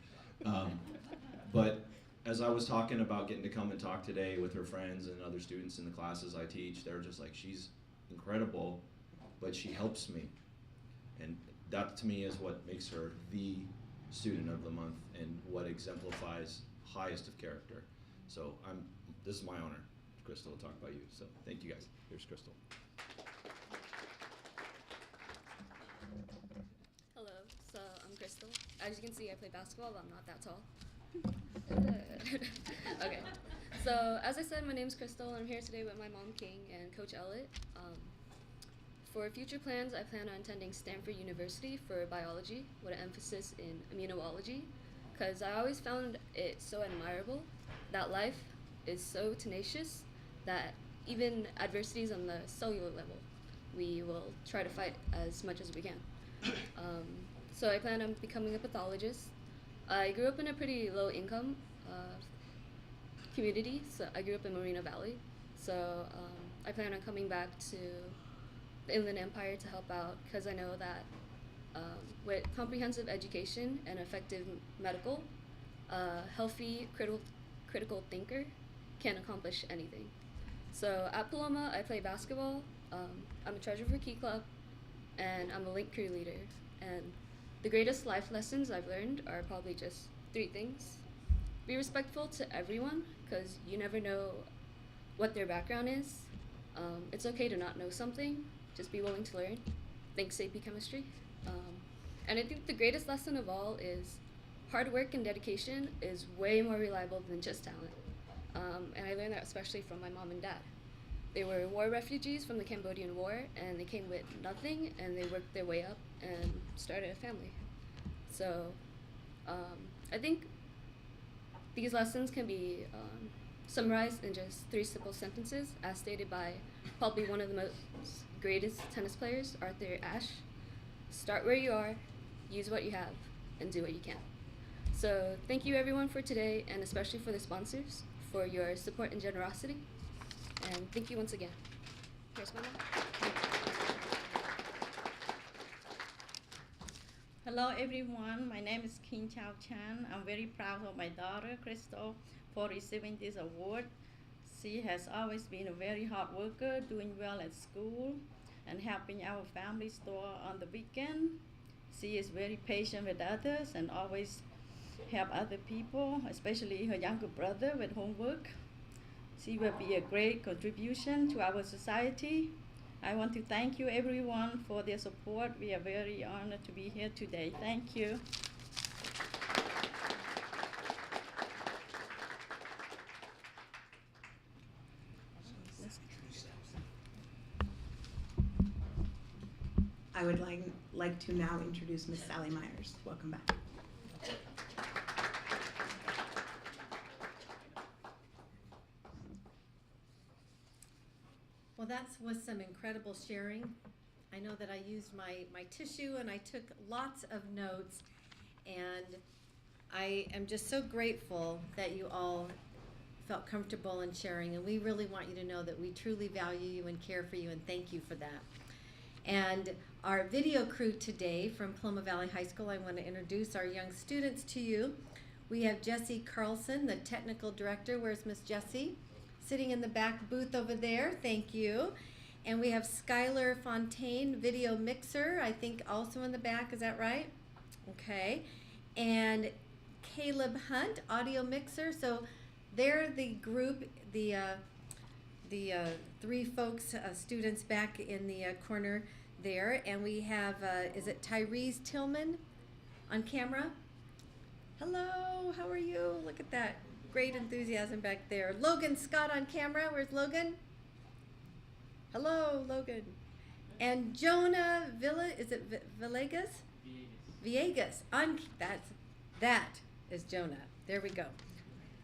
But as I was talking about getting to come and talk today with her friends and other students in the classes I teach, they're just like, she's incredible, but she helps me. And that to me is what makes her the student of the month and what exemplifies highest of character. So this is my honor, Crystal, to talk about you. So thank you guys. Here's Crystal.
Hello, so I'm Crystal. As you can see, I play basketball, but I'm not that tall. Okay, so as I said, my name's Crystal, and I'm here today with my mom, King, and Coach Ellett. For future plans, I plan on attending Stanford University for biology with an emphasis in immunology, because I always found it so admirable that life is so tenacious that even adversities on the cellular level, we will try to fight as much as we can. So I plan on becoming a pathologist. I grew up in a pretty low income community, so I grew up in Moreno Valley. So I plan on coming back to the Inland Empire to help out, because I know that with comprehensive education and effective medical, a healthy critical thinker can accomplish anything. So at Paloma, I play basketball. I'm a treasurer for Key Club, and I'm a link crew leader. And the greatest life lessons I've learned are probably just 3 things. Be respectful to everyone, because you never know what their background is. It's okay to not know something, just be willing to learn. Thanks, AP Chemistry. And I think the greatest lesson of all is hard work and dedication is way more reliable than just talent. And I learned that especially from my mom and dad. They were war refugees from the Cambodian War, and they came with nothing, and they worked their way up and started a family. So I think these lessons can be summarized in just 3 simple sentences, as stated by probably one of the most greatest tennis players, Arthur Ashe. Start where you are, use what you have, and do what you can. So thank you everyone for today, and especially for the sponsors for your support and generosity. And thank you once again. Here's my mom.
Hello everyone, my name is Kim Chao Chan. I'm very proud of my daughter, Crystal, for receiving this award. She has always been a very hard worker, doing well at school, and helping our family store on the weekend. She is very patient with others and always help other people, especially her younger brother with homework. She will be a great contribution to our society. I want to thank you everyone for their support. We are very honored to be here today. Thank you.
I would like to now introduce Miss Sally Myers. Welcome back.
Well, that was some incredible sharing. I know that I used my tissue and I took lots of notes, and I am just so grateful that you all felt comfortable in sharing, and we really want you to know that we truly value you and care for you, and thank you for that. And our video crew today from Paloma Valley High School, I want to introduce our young students to you. We have Jessie Carlson, the technical director. Where's Miss Jessie? Sitting in the back booth over there, thank you. And we have Skylar Fontaine, video mixer, I think also in the back, is that right? Okay. And Caleb Hunt, audio mixer. So they're the group, the 3 folks, students back in the corner there. And we have, is it Tyrese Tillman on camera? Hello, how are you? Look at that. Great enthusiasm back there. Logan Scott on camera. Where's Logan? Hello, Logan. And Jonah Villegas? Villegas. That is Jonah. There we go.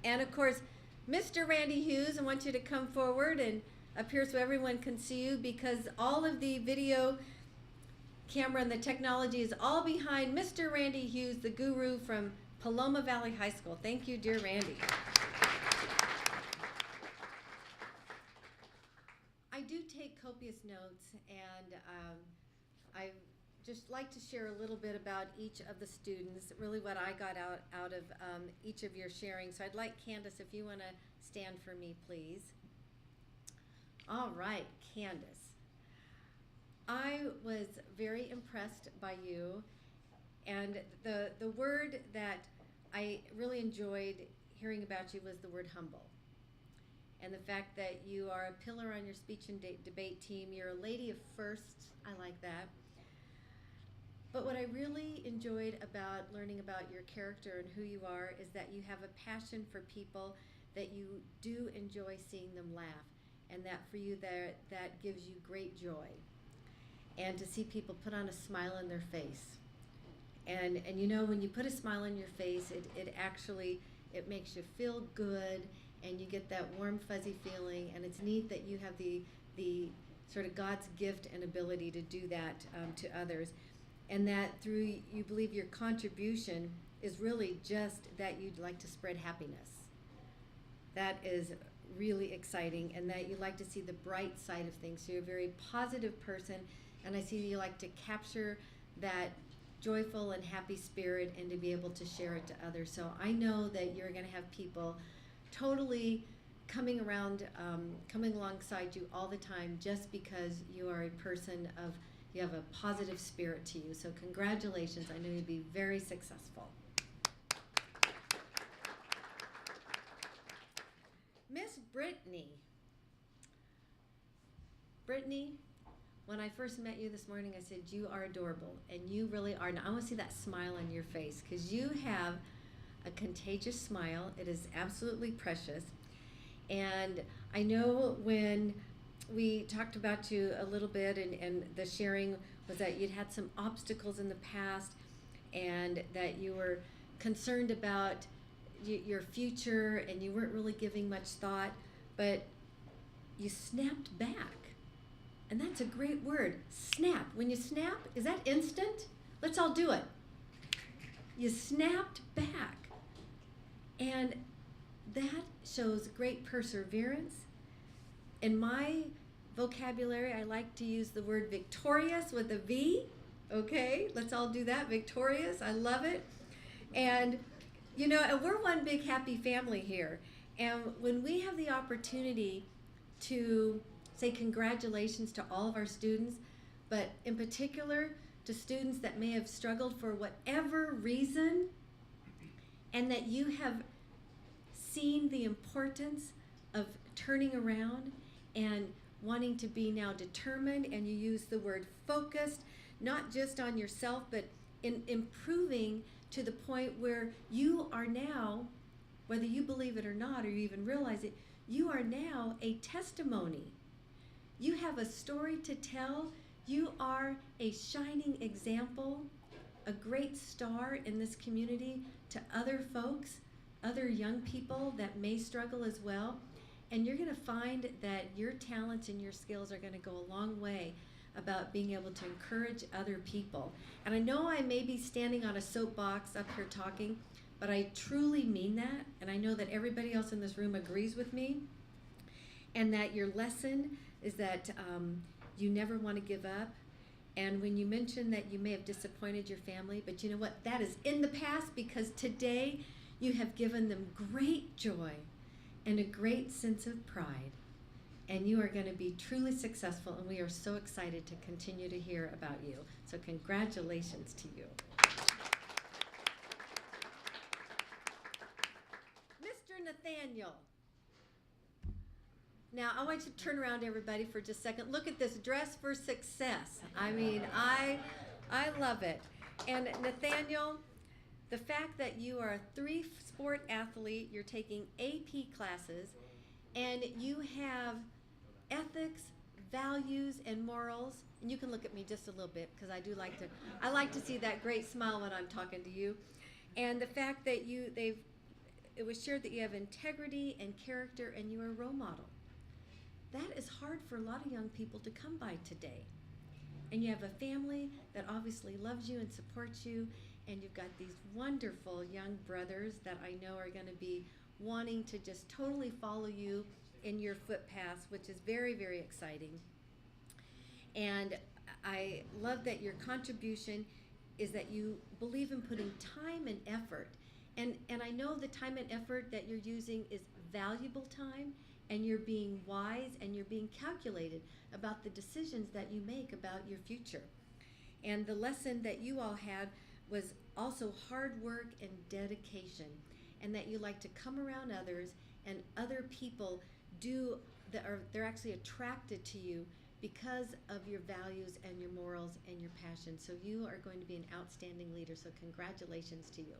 And of course, Mr. Randy Hughes, I want you to come forward and up here so everyone can see you, because all of the video camera and the technology is all behind Mr. Randy Hughes, the guru from Paloma Valley High School. Thank you, dear Randy. copious notes, and I just like to share a little bit about each of the students, really what I got out of each of your sharing. So I'd like Candace, if you want to stand for me, please. All right, Candace. I was very impressed by you, and the word that I really enjoyed hearing about you was the word humble. And the fact that you are a pillar on your speech and debate team. You're a lady of firsts. I like that. But what I really enjoyed about learning about your character and who you are is that you have a passion for people, that you do enjoy seeing them laugh, and that for you that gives you great joy. And to see people put on a smile on their face. And you know, when you put a smile on your face, it actually makes you feel good, and you get that warm, fuzzy feeling, and it's neat that you have the sort of God's gift and ability to do that to others, and that through, you believe your contribution is really just that you'd like to spread happiness. That is really exciting, and that you like to see the bright side of things. So you're a very positive person, and I see you like to capture that joyful and happy spirit and to be able to share it to others. So I know that you're going to have people totally coming around, coming alongside you all the time, just because you are a person of, you have a positive spirit to you. So congratulations. I know you'll be very successful. Miss Brittany. Brittany, when I first met you this morning, I said, you are adorable, and you really are. Now, I want to see that smile on your face, because you have a contagious smile. It is absolutely precious. And I know when we talked about you a little bit, and the sharing was that you'd had some obstacles in the past, and that you were concerned about your future, and you weren't really giving much thought, but you snapped back. And that's a great word, snap. When you snap, is that instant? Let's all do it. You snapped back. And that shows great perseverance. In my vocabulary, I like to use the word victorious with a V. Okay, let's all do that, victorious. I love it. And, you know, and we're one big happy family here. And when we have the opportunity to say congratulations to all of our students, but in particular to students that may have struggled for whatever reason, and that you have seen the importance of turning around and wanting to be now determined, and you use the word focused, not just on yourself, but in improving to the point where you are now, whether you believe it or not, or you even realize it, you are now a testimony. You have a story to tell. You are a shining example, a great star in this community to other folks, other young people that may struggle as well. And you're going to find that your talents and your skills are going to go a long way about being able to encourage other people. And I know I may be standing on a soapbox up here talking, but I truly mean that. And I know that everybody else in this room agrees with me. And that your lesson is that you never want to give up. And when you mention that you may have disappointed your family, but you know what? That is in the past, because today you have given them great joy and a great sense of pride. And you are going to be truly successful, and we are so excited to continue to hear about you. So congratulations to you. Mr. Nathaniel. Now, I want you to turn around, everybody, for just a second. Look at this, dress for success. I mean, I love it. And Nathaniel, the fact that you are a 3-sport athlete, you're taking AP classes, and you have ethics, values, and morals. And you can look at me just a little bit, because I like to see that great smile when I'm talking to you. And the fact that it was shared that you have integrity and character, and you're a role model. That is hard for a lot of young people to come by today. And you have a family that obviously loves you and supports you, and you've got these wonderful young brothers that I know are going to be wanting to just totally follow you in your footpaths, which is very, very exciting. And I love that your contribution is that you believe in putting time and effort. And I know the time and effort that you're using is valuable time, and you're being wise and you're being calculated about the decisions that you make about your future. And the lesson that you all had was also hard work and dedication, and that you like to come around others, and other people they're actually attracted to you because of your values and your morals and your passion. So you are going to be an outstanding leader. So congratulations to you.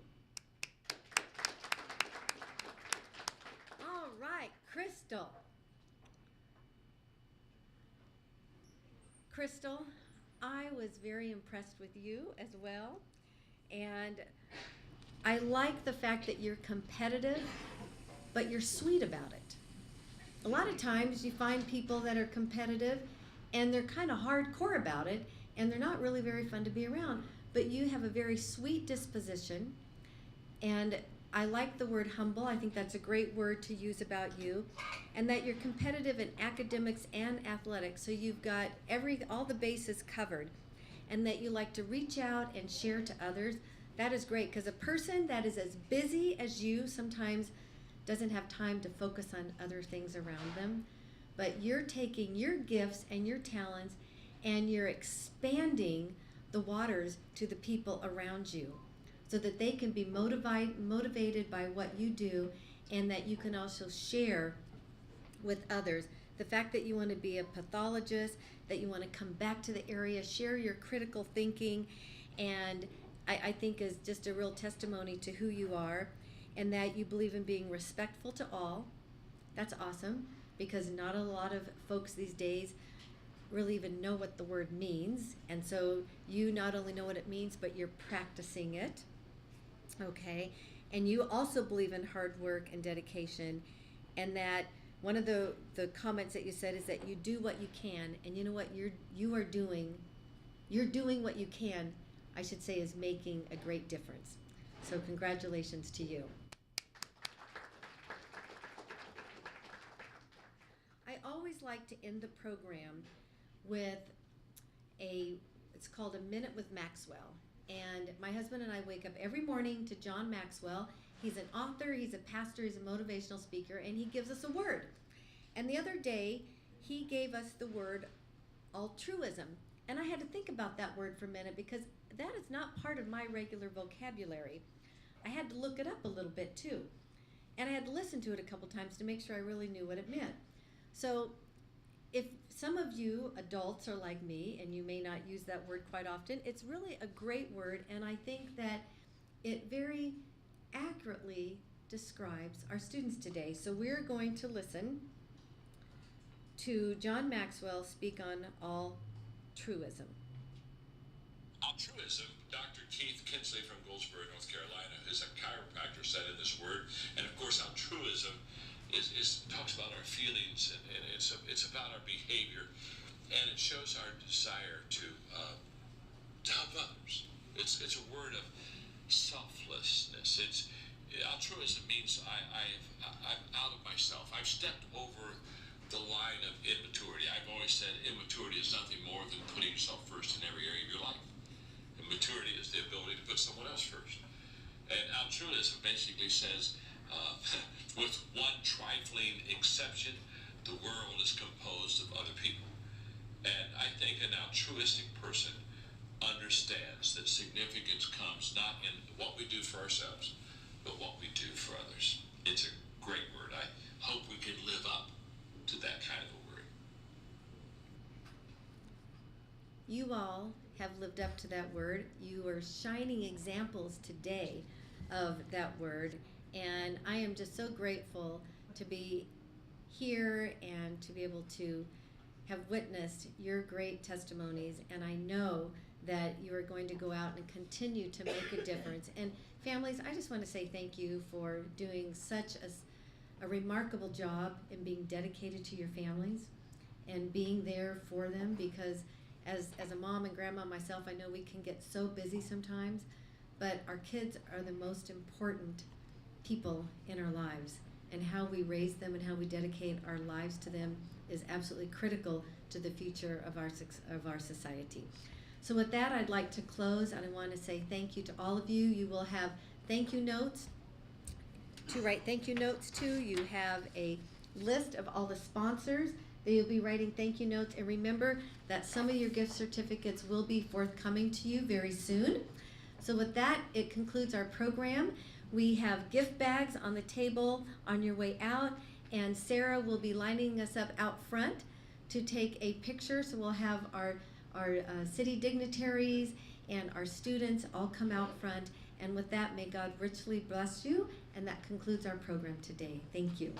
All right, Crystal. Crystal, I was very impressed with you as well. And I like the fact that you're competitive, but you're sweet about it. A lot of times you find people that are competitive and they're kind of hardcore about it, and they're not really very fun to be around. But you have a very sweet disposition, and I like the word humble. I think that's a great word to use about you, and that you're competitive in academics and athletics. So you've got all the bases covered, and that you like to reach out and share to others. That is great, because a person that is as busy as you sometimes doesn't have time to focus on other things around them. But you're taking your gifts and your talents and you're expanding the waters to the people around you, so that they can be motivated by what you do, and that you can also share with others. The fact that you want to be a pathologist, that you want to come back to the area, share your critical thinking, and I think is just a real testimony to who you are, and that you believe in being respectful to all. That's awesome, because not a lot of folks these days really even know what the word means. And so you not only know what it means, but you're practicing it. Okay? And you also believe in hard work and dedication, and that one of the comments that you said is that you do what you can, and you know what you're doing what you can, I should say, is making a great difference. So congratulations to you. I always like to end the program with it's called A Minute with Maxwell. And my husband and I wake up every morning to John Maxwell. He's an author, he's a pastor, he's a motivational speaker, and he gives us a word. And the other day, he gave us the word altruism. And I had to think about that word for a minute, because that is not part of my regular vocabulary. I had to look it up a little bit too. And I had to listen to it a couple times to make sure I really knew what it meant. So if some of you adults are like me and you may not use that word quite often, it's really a great word, and I think that it very accurately describes our students today. So we're going to listen to John Maxwell speak on altruism.
Altruism, Dr. Keith Kinsley from Goldsboro, North Carolina, who's a chiropractor, said in this word, and of course altruism talks about our feelings, and it's about our behavior, and it shows our desire to help others. It's a word of selflessness. Altruism means I'm out of myself. I've stepped over the line of immaturity. I've always said immaturity is nothing more than putting yourself first in every area of your life. And maturity is the ability to put someone else first. And altruism basically says, with one trifling exception, the world is composed of other people. And I think an altruistic person understands that significance comes not in what we do for ourselves, but what we do for others. It's a great word. I hope we can live up to that kind of a word.
You all have lived up to that word. You are shining examples today of that word. And I am just so grateful to be here and to be able to have witnessed your great testimonies. And I know that you are going to go out and continue to make a difference. And families, I just want to say thank you for doing such a remarkable job in being dedicated to your families and being there for them, because as a mom and grandma myself, I know we can get so busy sometimes, but our kids are the most important people in our lives, and how we raise them and how we dedicate our lives to them is absolutely critical to the future of our society. So with that, I'd like to close, and I want to say thank you to all of you. You will have thank you notes to write thank you notes to. You have a list of all the sponsors that you'll be writing thank you notes. And remember that some of your gift certificates will be forthcoming to you very soon. So with that, it concludes our program. We have gift bags on the table on your way out, and Sarah will be lining us up out front to take a picture. So we'll have our city dignitaries and our students all come out front. And with that, may God richly bless you. And that concludes our program today. Thank you.